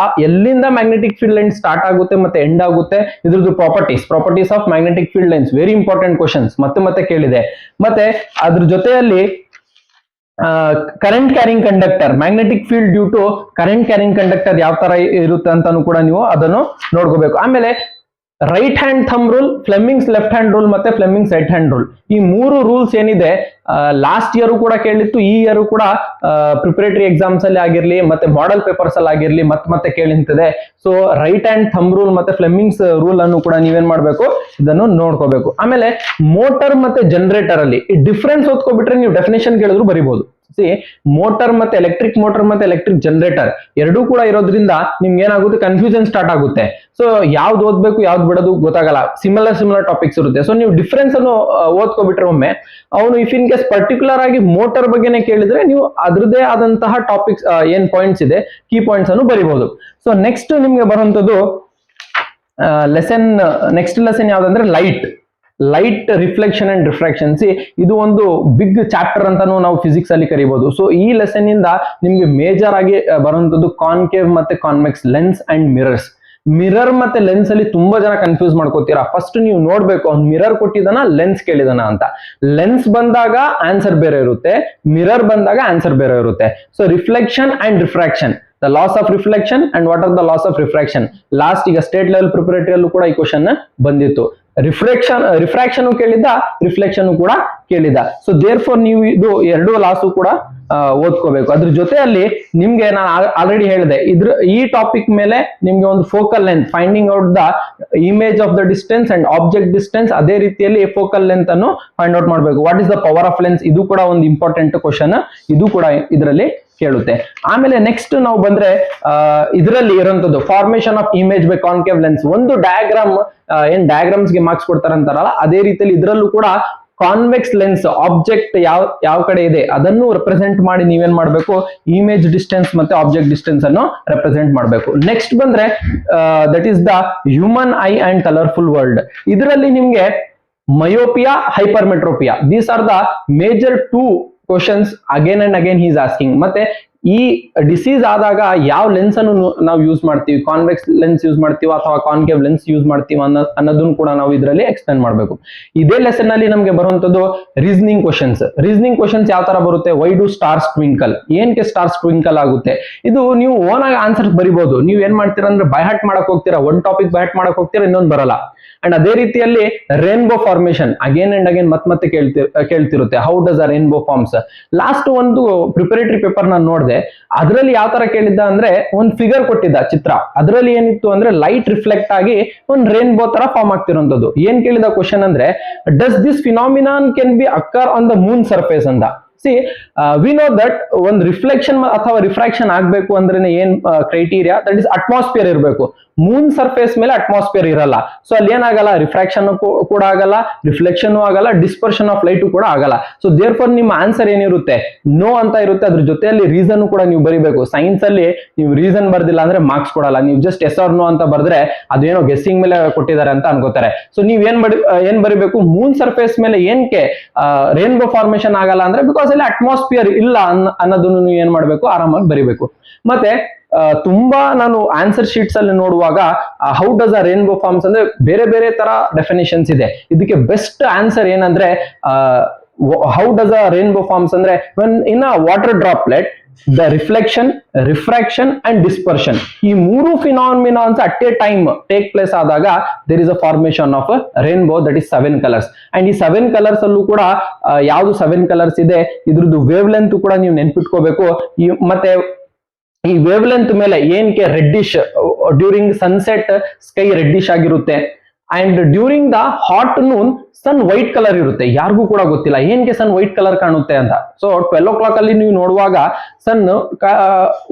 ಎಲ್ಲಿಂದ ಮ್ಯಾಗ್ನೆಟಿಕ್ ಫೀಲ್ಡ್ ಲೈನ್ ಸ್ಟಾರ್ಟ್ ಆಗುತ್ತೆ ಮತ್ತೆ ಎಂಡ್ ಆಗುತ್ತೆ, ಇದ್ರದ್ದು properties of magnetic field lines. Very important questions ಮತ್ತೆ ಕೇಳಿದೆ. ಮತ್ತೆ ಅದ್ರ ಜೊತೆಯಲ್ಲಿ current carrying conductor, magnetic field due to current carrying conductor ಯಾವ ತರ ಇರುತ್ತೆ ಅಂತಾನು ಕೂಡ ನೀವು ಅದನ್ನು ನೋಡ್ಕೋಬೇಕು. ಆಮೇಲೆ right hand thumb rule, Fleming's left hand rule ಮತ್ತೆ ಫ್ಲೆಮಿಂಗ್ಸ್ ರೈಟ್ ಹ್ಯಾಂಡ್ ರೂಲ್. ಈ 3 ರೂಲ್ಸ್ ಏನಿದೆ ಲಾಸ್ಟ್ ಇಯರ್ ಕೂಡ ಕೇಳಿತ್ತು, ಈ ಇಯರ್ ಕೂಡ ಪ್ರಿಪರೇಟರಿ ಎಕ್ಸಾಮ್ಸ್ ಅಲ್ಲಿ ಆಗಿರ್ಲಿ ಮತ್ತೆ ಮಾಡೆಲ್ ಪೇಪರ್ಸ್ ಅಲ್ಲಿ ಆಗಿರ್ಲಿ ಮತ್ತೆ ಕೇಳಿಂತಿದೆ. So right hand thumb rule ಮತ್ತೆ ಫ್ಲೆಮಿಂಗ್ಸ್ ರೂಲ್ ಅನ್ನು ಕೂಡ ನೀವೇನ್ ಮಾಡ್ಬೇಕು, ಇದನ್ನು ನೋಡ್ಕೋಬೇಕು. ಆಮೇಲೆ ಮೋಟರ್ ಮತ್ತೆ ಜನರೇಟರ್ ಅಲ್ಲಿ ಈ ಡಿಫ್ರೆನ್ಸ್ ಓದ್ಕೊಬಿಟ್ರೆ ನೀವು ಡೆಫಿನೇಷನ್ ಕೇಳಿದ್ರು ಬರಿಬಹುದು. ಮೋಟರ್ ಮತ್ತೆ ಎಲೆಕ್ಟ್ರಿಕ್ ಜನರೇಟರ್ ಎರಡೂ ಕೂಡ ಇರೋದ್ರಿಂದ ನಿಮ್ಗೆ ಏನಾಗುತ್ತೆ, ಕನ್ಫ್ಯೂಷನ್ ಸ್ಟಾರ್ಟ್ ಆಗುತ್ತೆ. ಸೊ ಯಾವ್ದು ಓದ್ಬೇಕು ಯಾವ್ದು ಬಿಡೋದು ಗೊತ್ತಾಗಲ್ಲ, ಸಿಮಿಲರ್ ಟಾಪಿಕ್ಸ್ ಇರುತ್ತೆ. ಸೊ ನೀವು ಡಿಫ್ರೆನ್ಸ್ ಅನ್ನು ಓದ್ಕೊಬಿಟ್ರೆ ಒಮ್ಮೆ ಅವನು ಇಫ್ ಇನ್ ಕೇಸ್ ಪರ್ಟಿಕ್ಯುಲರ್ ಆಗಿ ಮೋಟರ್ ಬಗ್ಗೆನೇ ಕೇಳಿದ್ರೆ ನೀವು ಅದ್ರದ್ದೇ ಆದಂತಹ ಟಾಪಿಕ್ಸ್ ಏನ್ ಪಾಯಿಂಟ್ಸ್ ಇದೆ, ಕೀ ಪಾಯಿಂಟ್ಸ್ ಅನ್ನು ಬರಿಬಹುದು. ಸೊ ನೆಕ್ಸ್ಟ್ ನಿಮ್ಗೆ ಬರುವಂತದ್ದು ನೆಕ್ಸ್ಟ್ ಲೆಸನ್ ಯಾವ್ದಂದ್ರೆ ಲೈಟ್ ರಿಫ್ಲೆಕ್ಷನ್ ಅಂಡ್ ರಿಫ್ರಾಕ್ಷನ್. ಇದು ಒಂದು ಬಿಗ್ ಚಾಪ್ಟರ್ ಅಂತಾನು ನಾವು ಫಿಸಿಕ್ಸ್ ಅಲ್ಲಿ ಕರಿಬಹುದು. ಸೊ ಈ ಲೆಸನ್ ಇಂದ ನಿಮ್ಗೆ ಮೇಜರ್ ಆಗಿ ಬರುವಂತದ್ದು ಕಾನ್ಕೇವ್ ಮತ್ತೆ convex lens and mirrors. Mirror ಮತ್ತೆ ಲೆನ್ಸ್ ಅಲ್ಲಿ ತುಂಬಾ ಜನ ಕನ್ಫ್ಯೂಸ್ ಮಾಡ್ಕೋತೀರಾ. ಫಸ್ಟ್ ನೀವು ನೋಡ್ಬೇಕು ಅವ್ನು ಮಿರರ್ ಕೊಟ್ಟಿದಾನ ಲೆನ್ಸ್ ಕೇಳಿದಾನ ಅಂತ. ಲೆನ್ಸ್ ಬಂದಾಗ ಆನ್ಸರ್ ಬೇರೆ ಇರುತ್ತೆ, ಮಿರರ್ ಬಂದಾಗ ಆನ್ಸರ್ ಬೇರೆ ಇರುತ್ತೆ. So reflection and refraction, the loss of reflection and what are the loss of refraction. Last ಈಗ ಸ್ಟೇಟ್ ಲೆವೆಲ್ ಪ್ರಿಪರೇಟರಿ ಅಲ್ಲೂ ಕೂಡ ಈ ಕ್ವಶನ್ ಬಂದಿತ್ತು. ರಿಫ್ರಾಕ್ಷನ್ ಕೇಳಿದ್ದ, ರಿಫ್ಲೆಕ್ಷನ್ ಕೂಡ ಕೇಳಿದ. ಸೊ ದೇರ್ ಫಾರ್ ನೀವು ಇದು 2 ಲಾಸು ಕೂಡ ಓದ್ಕೋಬೇಕು. ಅದ್ರ ಜೊತೆಯಲ್ಲಿ ನಿಮ್ಗೆ ನಾನು ಆಲ್ರೆಡಿ ಹೇಳಿದೆ, ಈ ಟಾಪಿಕ್ ಮೇಲೆ ನಿಮ್ಗೆ ಒಂದು focal length, finding out the image of the distance and object distance, ಅದೇ ರೀತಿಯಲ್ಲಿ ಫೋಕಲ್ ಲೆಂತ್ ಅನ್ನು ಫೈಂಡ್ ಔಟ್ ಮಾಡಬೇಕು. What is the power of lens, ಇದು ಕೂಡ ಒಂದು ಇಂಪಾರ್ಟೆಂಟ್ ಕ್ವಶನ್, ಇದು ಕೂಡ ಇದರಲ್ಲಿ ಕೇಳುತ್ತೆ. ಆಮೇಲೆ ನೆಕ್ಸ್ಟ್ ನಾವು ಬಂದ್ರೆ ಇದರಲ್ಲಿ ಇರುವಂತದ್ದು formation of image by concave lens. ಒಂದು ಡಯಾಗ್ರಾಮ್ ಏನ್ ಡಯಾಗ್ರಾಮ್ಸ್ಗೆ ಮಾರ್ಕ್ಸ್ ಕೊಡ್ತಾರಂತಾರಲ್ಲ ಅದೇ ರೀತಿಯಲ್ಲಿ ಇದರಲ್ಲೂ ಕೂಡ ಕಾನ್ವೆಕ್ಸ್ ಲೆನ್ಸ್, ಆಬ್ಜೆಕ್ಟ್ ಯಾವ ಕಡೆ ಇದೆ ಅದನ್ನು ರೆಪ್ರೆಸೆಂಟ್ ಮಾಡಿ ನೀವೇನ್ ಮಾಡ್ಬೇಕು, ಇಮೇಜ್ ಡಿಸ್ಟೆನ್ಸ್ ಮತ್ತೆ ಆಬ್ಜೆಕ್ಟ್ ಡಿಸ್ಟೆನ್ಸ್ ಅನ್ನು ರೆಪ್ರೆಸೆಂಟ್ ಮಾಡಬೇಕು. ನೆಕ್ಸ್ಟ್ ಬಂದ್ರೆ that is the human I and colourful world. ಇದರಲ್ಲಿ ನಿಮ್ಗೆ myopia, hypermetropia, these are the major 2 questions again and again he is asking. ಮತ್ತೆ ಈ ಡಿಸೀಸ್ ಆದಾಗ ಯಾವ ಲೆನ್ಸ್ ಅನ್ನು ನಾವು ಯೂಸ್ ಮಾಡ್ತೀವಿ, ಕಾನ್ವೆಕ್ಸ್ ಲೆನ್ಸ್ ಯೂಸ್ ಮಾಡ್ತೀವಿ ಅಥವಾ ಕಾನ್ಕೇವ್ ಲೆನ್ಸ್ ಯೂಸ್ ಮಾಡ್ತೀವಿ ಅನ್ನೋದನ್ನು ಕೂಡ ನಾವು ಇದರಲ್ಲಿ ಎಕ್ಸ್ಪ್ಲೇನ್ ಮಾಡಬೇಕು. ಇದೇ ಲೆಸನ್ ಅಲ್ಲಿ ನಮಗೆ ಬರುವಂತದ್ದು ರೀಸನಿಂಗ್ ಕ್ವಶನ್ಸ್ ಯಾವ ತರ ಬರುತ್ತೆ. ವೈ ಡು ಸ್ಟಾರ್ಸ್ ಟ್ವಿಂಕಲ್, ಏನಕ್ಕೆ ಸ್ಟಾರ್ಸ್ ಟ್ವಿಂಕಲ್ ಆಗುತ್ತೆ, ಇದು ನೀವು ಓನ್ ಆಗಿ ಆನ್ಸರ್ ಬರಿಬಹುದು. ನೀವು ಏನ್ ಮಾಡ್ತೀರಾ ಅಂದ್ರೆ ಬೈ ಹಾರ್ಟ್ ಮಾಡಕ್ ಹೋಗ್ತೀರಾ, ಒಂದ್ ಟಾಪಿಕ್ ಬೈ ಹಾರ್ಟ್ ಮಾಡಕ್ ಹೋಗ್ತೀರಾ, ಇನ್ನೊಂದು ಬರಲ್ಲ. ಅಂಡ್ ಅದೇ ರೀತಿಯಲ್ಲಿ rainbow formation again and again ಮತ್ತೆ ಕೇಳ್ತಿರುತ್ತೆ, how does a rainbow forms. Last ಒಂದು ಪ್ರಿಪರೇಟರಿ ಪೇಪರ್ ನಾನು ನೋಡಿದೆ, ಅದರಲ್ಲಿ ಯಾವ ತರ ಕೇಳಿದ್ದ ಅಂದ್ರೆ ಒಂದು ಫಿಗರ್ ಕೊಟ್ಟಿದ್ದ ಚಿತ್ರ, ಅದರಲ್ಲಿ ಏನಿತ್ತು ಅಂದ್ರೆ ಲೈಟ್ ರಿಫ್ಲೆಕ್ಟ್ ಆಗಿ ಒಂದು ರೇನ್ಬೋ ತರ ಫಾರ್ಮ್ ಆಗ್ತಿರೋಂಥದ್ದು. ಏನ್ ಕೇಳಿದ ಕ್ವಶನ್ ಅಂದ್ರೆ does this phenomenon can be occur on the moon surface ಅಂತ. ಸಿ ವಿ ನೋ ದಟ್ ಒಂದು ರಿಫ್ಲೆಕ್ಷನ್ ಅಥವಾ ರಿಫ್ರಾಕ್ಷನ್ ಆಗ್ಬೇಕು ಅಂದ್ರೆ ಏನ್ ಕ್ರೈಟೀರಿಯಾ, ದಟ್ ಇಸ್ ಅಟ್ಮಾಸ್ಫಿಯರ್ ಇರಬೇಕು. ಮೂನ್ ಸರ್ಫೇಸ್ ಮೇಲೆ ಅಟ್ಮಾಸ್ಫಿಯರ್ ಇರಲ್ಲ, ಸೊ ಅಲ್ಲಿ ಏನಾಗಲ್ಲ, ರಿಫ್ರಾಕ್ಷನ್ ಕೂಡ ಆಗಲ್ಲ, ರಿಫ್ಲೆಕ್ಷನ್ ಆಗಲ್ಲ, ಡಿಸ್ಪರ್ಷನ್ ಆಫ್ ಲೈಟ್ ಕೂಡ ಆಗಲ್ಲ. ಸೊ ದೇರ್ ಫಾರ್ ನಿಮ್ಮ ಆನ್ಸರ್ ಏನಿರುತ್ತೆ, ನೋ ಅಂತ ಇರುತ್ತೆ. ಅದ್ರ ಜೊತೆಯಲ್ಲಿ ರೀಸನ್ ಕೂಡ ನೀವು ಬರಿಬೇಕು. ಸೈನ್ಸ್ ಅಲ್ಲಿ ನೀವು ರೀಸನ್ ಬರ್ದಿಲ್ಲ ಅಂದ್ರೆ ಮಾರ್ಕ್ಸ್ ಕೊಡಲ್ಲ. ನೀವು ಜಸ್ಟ್ ಎಸ್ ಆರ್ ನೋ ಅಂತ ಬರ್ದ್ರೆ ಅದೇನೋ ಗೆಸ್ಸಿಂಗ್ ಮೇಲೆ ಕೊಟ್ಟಿದ್ದಾರೆ ಅಂತ ಅನ್ಕೋತಾರೆ. ಸೊ ನೀವ್ ಏನ್ ಬರಿಬೇಕು, ಮೂನ್ ಸರ್ಫೇಸ್ ಮೇಲೆ ಏನಕ್ಕೆ ರೇನ್ಬೋ ಫಾರ್ಮೇಶನ್ ಆಗಲ್ಲ ಅಂದ್ರೆ ಬಿಕಾಸ್ ಅಲ್ಲಿ ಅಟ್ಮಾಸ್ಫಿಯರ್ ಇಲ್ಲ ಅನ್ನೋದನ್ನು ನೀವು ಏನ್ ಮಾಡ್ಬೇಕು, ಆರಾಮಾಗಿ ಬರಿಬೇಕು. ಮತ್ತೆ ತುಂಬಾ ನಾನು ಆನ್ಸರ್ ಶೀಟ್ಸ್ ಅಲ್ಲಿ ನೋಡುವಾಗ how does a rainbow forms ಅಂದ್ರೆ ಬೇರೆ ಬೇರೆ ತರ ಡೆಫಿನೇಷನ್ಸ್ ಇದೆ. ಇದಕ್ಕೆ ಬೆಸ್ಟ್ ಆನ್ಸರ್ ಏನಂದ್ರೆ how does a rainbow forms ಅಂದ್ರೆ when in a water droplet the reflection, refraction and dispersion, ಈ ಮೂರು phenomenons at a time take place ಆದಾಗ there is a formation of a rainbow, that is 7 colors. and ಈ 7 colors ಅಲ್ಲೂ ಕೂಡ ಯಾವುದು 7 colors ಇದೆ ಇದ್ರದ್ದು ವೇವ್ ಲೆಂತ್ ಕೂಡ ನೀವು ನೆನ್ಪಿಟ್ಕೋಬೇಕು. ಮತ್ತೆ ಈ ವೇವ್ ಲೆಂತ್ ಮೇಲೆ ಏನಕ್ಕೆ reddish, during sunset sky reddish ಆಗಿರುತ್ತೆ, and during the hot noon sun white colour ಇರುತ್ತೆ. ಯಾರಿಗೂ ಕೂಡ ಗೊತ್ತಿಲ್ಲ ಏನಕ್ಕೆ ಸನ್ ವೈಟ್ ಕಲರ್ ಕಾಣುತ್ತೆ ಅಂತ. ಸೊ 12 o'clock ಅಲ್ಲಿ ನೀವು ನೋಡುವಾಗ ಸನ್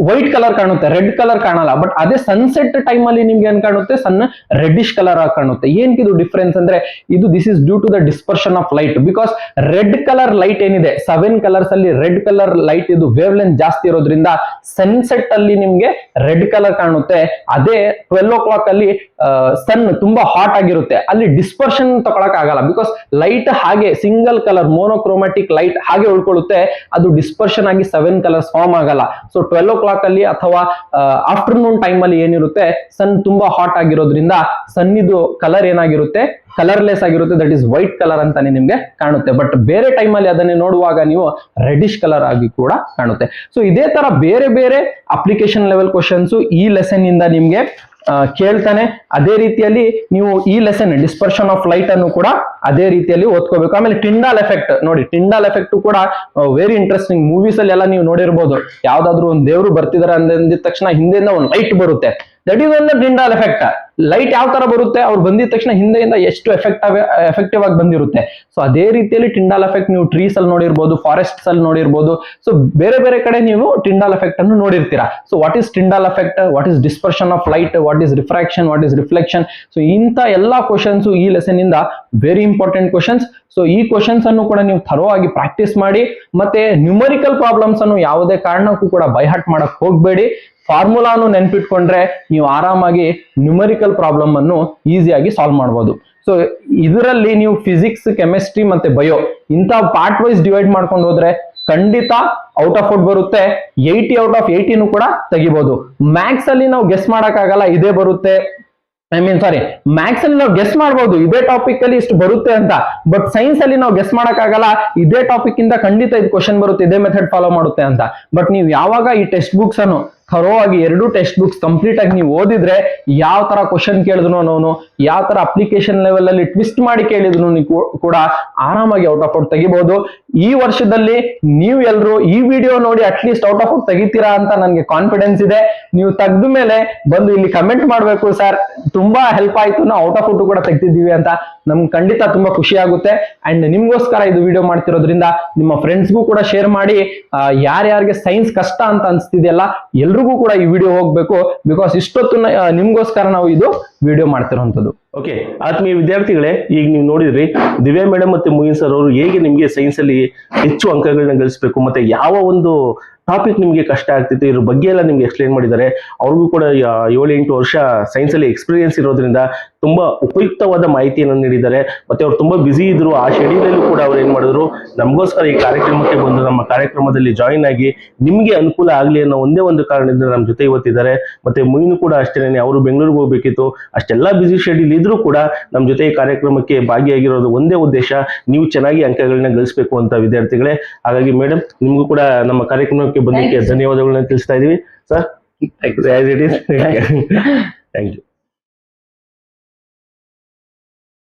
ವೈಟ್ ಕಲರ್ ಕಾಣುತ್ತೆ, ರೆಡ್ ಕಲರ್ ಕಾಣಲ್ಲ. ಬಟ್ ಅದೇ ಸನ್ಸೆಟ್ ಟೈಮ್ ಅಲ್ಲಿ ನಿಮ್ಗೆ ಏನ್ ಕಾಣುತ್ತೆ, ಸನ್ ರೆಡ್ಡಿಶ್ ಕಲರ್ ಆಗಿ ಕಾಣುತ್ತೆ. ಏನಕ್ಕೆ ಇದು ಡಿಫ್ರೆನ್ಸ್ ಅಂದ್ರೆ ಇದು this is due to the dispersion of light. Because red colour light ಏನಿದೆ 7 ಕಲರ್ಸ್ ಅಲ್ಲಿ ರೆಡ್ ಕಲರ್ ಲೈಟ್ ಇದು ವೇವ್ ಲೆಂತ್ ಜಾಸ್ತಿ ಇರೋದ್ರಿಂದ ಸನ್ಸೆಟ್ ಅಲ್ಲಿ ನಿಮ್ಗೆ ರೆಡ್ ಕಲರ್ ಕಾಣುತ್ತೆ. ಅದೇ 12 o'clock ಅಲ್ಲಿ ಸನ್ ತುಂಬಾ ಹಾಟ್ ಆಗಿರುತ್ತೆ, ಅಲ್ಲಿ ಡಿಸ್ಪರ್ಷನ್ ತಗೊಳಕ್ ಆಗಲ್ಲ. ಬಿಕಾಸ್ ಲೈಟ್ ಹಾಗೆ ಸಿಂಗಲ್ ಕಲರ್ ಮೋನೋಕ್ರೋಮ್ಯಾಟಿಕ್ ಲೈಟ್ ಹಾಗೆ ಉಳ್ಕೊಳ್ಳುತ್ತೆ, ಅದು ಡಿಸ್ಪರ್ಷನ್ ಆಗಿ 7 ಕಲರ್ಸ್ ಫಾರ್ಮ್ ಆಗಲ್ಲ. ಸೊ 12 o'clock ಅಲ್ಲಿ ಅಥವಾ ಆಫ್ಟರ್ನೂನ್ ಟೈಮ್ ಅಲ್ಲಿ ಏನಿರುತ್ತೆ, ಸನ್ ತುಂಬಾ ಹಾಟ್ ಆಗಿರೋದ್ರಿಂದ ಸನ್ ಇದು ಕಲರ್ ಏನಾಗಿರುತ್ತೆ, ಕಲರ್ಲೆಸ್ ಆಗಿರುತ್ತೆ, ದಟ್ ಇಸ್ ವೈಟ್ ಕಲರ್ ಅಂತಾನೆ ನಿಮ್ಗೆ ಕಾಣುತ್ತೆ. ಬಟ್ ಬೇರೆ ಟೈಮ್ ಅಲ್ಲಿ ಅದನ್ನೇ ನೋಡುವಾಗ ನೀವು ರೆಡಿಶ್ ಕಲರ್ ಆಗಿ ಕೂಡ ಕಾಣುತ್ತೆ. ಸೊ ಇದೇ ತರ ಬೇರೆ ಬೇರೆ ಅಪ್ಲಿಕೇಶನ್ ಲೆವೆಲ್ ಕ್ವಶನ್ಸ್ ಈ ಲೆಸನ್ ಇಂದ ನಿಮ್ಗೆ ಕೇಳ್ತಾನೆ. ಅದೇ ರೀತಿಯಲ್ಲಿ ನೀವು ಈ ಲೆಸನ್ ಡಿಸ್ಪರ್ಷನ್ ಆಫ್ ಲೈಟ್ ಅನ್ನು ಕೂಡ ಅದೇ ರೀತಿಯಲ್ಲಿ ಓದ್ಕೋಬೇಕು. ಆಮೇಲೆ ಟಿಂಡಾಲ್ ಎಫೆಕ್ಟ್ ನೋಡಿ, ಟಿಂಡಾಲ್ ಎಫೆಕ್ಟ್ ಕೂಡ ವೆರಿ ಇಂಟ್ರೆಸ್ಟಿಂಗ್. ಮೂವೀಸ್ ಅಲ್ಲಿ ಎಲ್ಲ ನೀವು ನೋಡಿರ್ಬೋದು, ಯಾವ್ದಾದ್ರು ಒಂದು ದೇವರು ಬರ್ತಿದಾರೆ ಅಂದಿದ ತಕ್ಷಣ ಹಿಂದೆಯಿಂದ ಒಂದು ಲೈಟ್ ಬರುತ್ತೆ, ದಟ್ ಈಸ್ ಒಂದು ಟಿಂಡಾಲ್ ಎಫೆಕ್ಟ್. ಲೈಟ್ ಯಾವ ತರ ಬರುತ್ತೆ, ಅವ್ರು ಬಂದಿದ ತಕ್ಷಣ ಹಿಂದೆಯಿಂದ ಎಷ್ಟು ಎಫೆಕ್ಟಿವ್ ಆಗಿ ಬಂದಿರುತ್ತೆ. ಸೊ ಅದೇ ರೀತಿಯಲ್ಲಿ ಟಿಂಡಾಲ್ ಎಫೆಕ್ಟ್ ನೀವು ಟ್ರೀಸ್ ಅಲ್ಲಿ ನೋಡಿರ್ಬೋದು, ಫಾರೆಸ್ಟ್ಸ್ ಅಲ್ಲಿ ನೋಡಿರ್ಬೋದು. ಸೊ ಬೇರೆ ಬೇರೆ ಕಡೆ ನೀವು ಟಿಂಡಾಲ್ ಎಫೆಕ್ಟ್ ಅನ್ನು ನೋಡಿರ್ತೀರಾ. So what is Tyndall effect, what is dispersion of light, what is refraction, what is reflection. So ಇಂಥ ಎಲ್ಲಾ ಕ್ವಶನ್ಸ್ ಈ ಲೆಸನ್ ಇಂದ ವೆರಿ ಇಂಪಾರ್ಟೆಂಟ್ ಕ್ವಶನ್ಸ್. ಸೊ ಈ ಕ್ವಶನ್ಸ್ ಅನ್ನು ಕೂಡ ನೀವು ಥರೋ ಆಗಿ ಪ್ರಾಕ್ಟೀಸ್ ಮಾಡಿ. ಮತ್ತೆ ನ್ಯೂಮರಿಕಲ್ ಪ್ರಾಬ್ಲಮ್ಸ್ ಅನ್ನು ಯಾವುದೇ ಕಾರಣಕ್ಕೂ ಕೂಡ ಬೈ ಹಾರ್ಟ್ ಮಾಡಕ್ ಹೋಗ್ಬೇಡಿ. ಫಾರ್ಮುಲಾನು ನೆನ್ಪಿಟ್ಕೊಂಡ್ರೆ ನೀವು ಆರಾಮಾಗಿ ನ್ಯೂಮರಿಕಲ್ ಪ್ರಾಬ್ಲಮ್ ಅನ್ನು ಈಸಿಯಾಗಿ ಸಾಲ್ವ್ ಮಾಡಬಹುದು. ಸೊ ಇದರಲ್ಲಿ ನೀವು ಫಿಸಿಕ್ಸ್, ಕೆಮಿಸ್ಟ್ರಿ ಮತ್ತೆ ಬಯೋ ಇಂಥ ಪಾರ್ಟ್ ವೈಸ್ ಡಿವೈಡ್ ಮಾಡ್ಕೊಂಡು ಹೋದ್ರೆ ಖಂಡಿತ ಔಟ್ ಆಫ್ ಔಟ್ ಬರುತ್ತೆ. 80 out of 80 ಕೂಡ ತೆಗಿಬಹುದು. ಮ್ಯಾಥ್ಸ್ ಅಲ್ಲಿ ನಾವು ಗೆಸ್ ಮಾಡಕ್ಕಾಗಲ್ಲ ಇದೇ ಬರುತ್ತೆ, ಮ್ಯಾಥ್ಸ್ ಅಲ್ಲಿ ನಾವು ಗೆಸ್ ಮಾಡಬಹುದು ಇದೇ ಟಾಪಿಕ್ ಅಲ್ಲಿ ಇಷ್ಟು ಬರುತ್ತೆ ಅಂತ. ಬಟ್ ಸೈನ್ಸ್ ಅಲ್ಲಿ ನಾವು ಗೆಸ್ ಮಾಡಕ್ಕಾಗಲ್ಲ ಇದೇ ಟಾಪಿಕ್ ಇಂದ ಖಂಡಿತ ಇದು ಕ್ವಶನ್ ಬರುತ್ತೆ, ಇದೇ ಮೆಥಡ್ ಫಾಲೋ ಮಾಡುತ್ತೆ ಅಂತ. ಬಟ್ ನೀವು ಯಾವಾಗ ಈ ಟೆಕ್ಸ್ಟ್ ಬುಕ್ಸ್ ಅನ್ನು ಥರೋ ಆಗಿ 2 ಟೆಕ್ಸ್ಟ್ ಬುಕ್ಸ್ ಕಂಪ್ಲೀಟ್ ಆಗಿ ನೀವು ಓದಿದ್ರೆ ಯಾವ ತರ ಕ್ವಶನ್ ಕೇಳಿದ್ರು ಅವನು, ಯಾವ ತರ ಅಪ್ಲಿಕೇಶನ್ ಲೆವೆಲ್ ಅಲ್ಲಿ ಟ್ವಿಸ್ಟ್ ಮಾಡಿ ಕೇಳಿದ್ರು ಕೂಡ ಆರಾಮಾಗಿ ಔಟ್ ಆಫ್ ಔಟ್ ತೆಗಿಬಹುದು. ಈ ವರ್ಷದಲ್ಲಿ ನೀವು ಎಲ್ಲರೂ ಈ ವಿಡಿಯೋ ನೋಡಿ ಅಟ್ಲೀಸ್ಟ್ ಔಟ್ ಆಫ್ ಔಟ್ ತೆಗಿತೀರಾ ಅಂತ ನನಗೆ ಕಾನ್ಫಿಡೆನ್ಸ್ ಇದೆ. ನೀವು ತೆಗೆದ ಮೇಲೆ ಬಂದು ಇಲ್ಲಿ ಕಮೆಂಟ್ ಮಾಡಬೇಕು, ಸರ್ ತುಂಬಾ ಹೆಲ್ಪ್ ಆಯ್ತು, ನಾವು ಔಟ್ ಆಫ್ ಔಟ್ ಕೂಡ ತೆಗ್ದಿದ್ದೀವಿ ಅಂತ. ನಮ್ಗೆ ಖಂಡಿತ ತುಂಬಾ ಖುಷಿ ಆಗುತ್ತೆ. ಅಂಡ್ ನಿಮ್ಗೋಸ್ಕರ ಇದು ವಿಡಿಯೋ ಮಾಡ್ತಿರೋದ್ರಿಂದ ನಿಮ್ಮ ಫ್ರೆಂಡ್ಸ್ಗೂ ಕೂಡ ಶೇರ್ ಮಾಡಿ. ಯಾರ್ಯಾರಿಗೆ ಸೈನ್ಸ್ ಕಷ್ಟ ಅಂತ ಅನ್ಸ್ತಿದೆಯಲ್ಲ ಎಲ್ರಿಗೂ ಕೂಡ ಈ ವಿಡಿಯೋ ಹೋಗ್ಬೇಕು. ಬಿಕಾಸ್ ಇಷ್ಟೊತ್ತು ನಿಮ್ಗೋಸ್ಕರ ನಾವು ಇದು ವಿಡಿಯೋ ಮಾಡ್ತಿರೋಂಥದ್ದು. ಓಕೆ, ಆತ್ಮೀಯ ವಿದ್ಯಾರ್ಥಿಗಳೇ, ಈಗ ನೀವು ನೋಡಿದ್ರಿ ದಿವ್ಯಾ ಮೇಡಮ್ ಮತ್ತೆ ಮುಯಿನ್ ಸರ್ ಅವರು ಹೇಗೆ ನಿಮ್ಗೆ ಸೈನ್ಸ್ ಅಲ್ಲಿ ಹೆಚ್ಚು ಅಂಕಗಳನ್ನ ಗಳಿಸಬೇಕು ಮತ್ತೆ ಯಾವ ಒಂದು ಟಾಪಿಕ್ ನಿಮ್ಗೆ ಕಷ್ಟ ಆಗ್ತಿತ್ತು ಇದ್ರ ಬಗ್ಗೆ ಎಲ್ಲ ನಿಮ್ಗೆ ಎಕ್ಸ್ಪ್ಲೈನ್ ಮಾಡಿದ್ದಾರೆ. ಅವ್ರಿಗೂ ಕೂಡ 7-8 ವರ್ಷ ಸೈನ್ಸ್ ಅಲ್ಲಿ ಎಕ್ಸ್ಪೀರಿಯನ್ಸ್ ಇರೋದ್ರಿಂದ ತುಂಬಾ ಉಪಯುಕ್ತವಾದ ಮಾಹಿತಿಯನ್ನು ನೀಡಿದ್ದಾರೆ. ಮತ್ತೆ ಅವ್ರು ತುಂಬಾ ಬ್ಯುಸಿ ಇದ್ರು, ಆ ಶೆಡ್ಯೂಲ್ ಅಲ್ಲೂ ಕೂಡ ಅವ್ರು ಏನ್ ಮಾಡಿದ್ರು, ನಮಗೋಸ್ಕರ ಈ ಕಾರ್ಯಕ್ರಮಕ್ಕೆ ಬಂದು ನಮ್ಮ ಕಾರ್ಯಕ್ರಮದಲ್ಲಿ ಜಾಯಿನ್ ಆಗಿ ನಿಮ್ಗೆ ಅನುಕೂಲ ಆಗ್ಲಿ ಅನ್ನೋ ಒಂದೇ ಒಂದು ಕಾರಣದಿಂದ ನಮ್ಮ ಜೊತೆ ಇವತ್ತಿದ್ದಾರೆ. ಮತ್ತೆ ಮುಯಿನ್ ಕೂಡ ಅಷ್ಟೇನೆ, ಅವರು ಬೆಂಗಳೂರಿಗೆ ಹೋಗ್ಬೇಕಿತ್ತು, ಅಷ್ಟೆಲ್ಲಾ ಬ್ಯುಸಿ ಶೆಡ್ಯೂಲ್ ಇದ್ರೂ ಕೂಡ ನಮ್ಮ ಜೊತೆ ಈ ಕಾರ್ಯಕ್ರಮಕ್ಕೆ ಭಾಗಿಯಾಗಿರೋದು ಒಂದೇ ಉದ್ದೇಶ, ನೀವು ಚೆನ್ನಾಗಿ ಅಂಕಗಳನ್ನ ಗಳಿಸಬೇಕು ಅಂತ ವಿದ್ಯಾರ್ಥಿಗಳೇ. ಹಾಗಾಗಿ ಮೇಡಮ್, ನಿಮ್ಗೂ ಕೂಡ ನಮ್ಮ ಕಾರ್ಯಕ್ರಮಕ್ಕೆ ಬಂದಕ್ಕೆ ಧನ್ಯವಾದಗಳನ್ನ ತಿಳಿಸ್ತಾ ಇದೀವಿ ಸರ್. Thank you.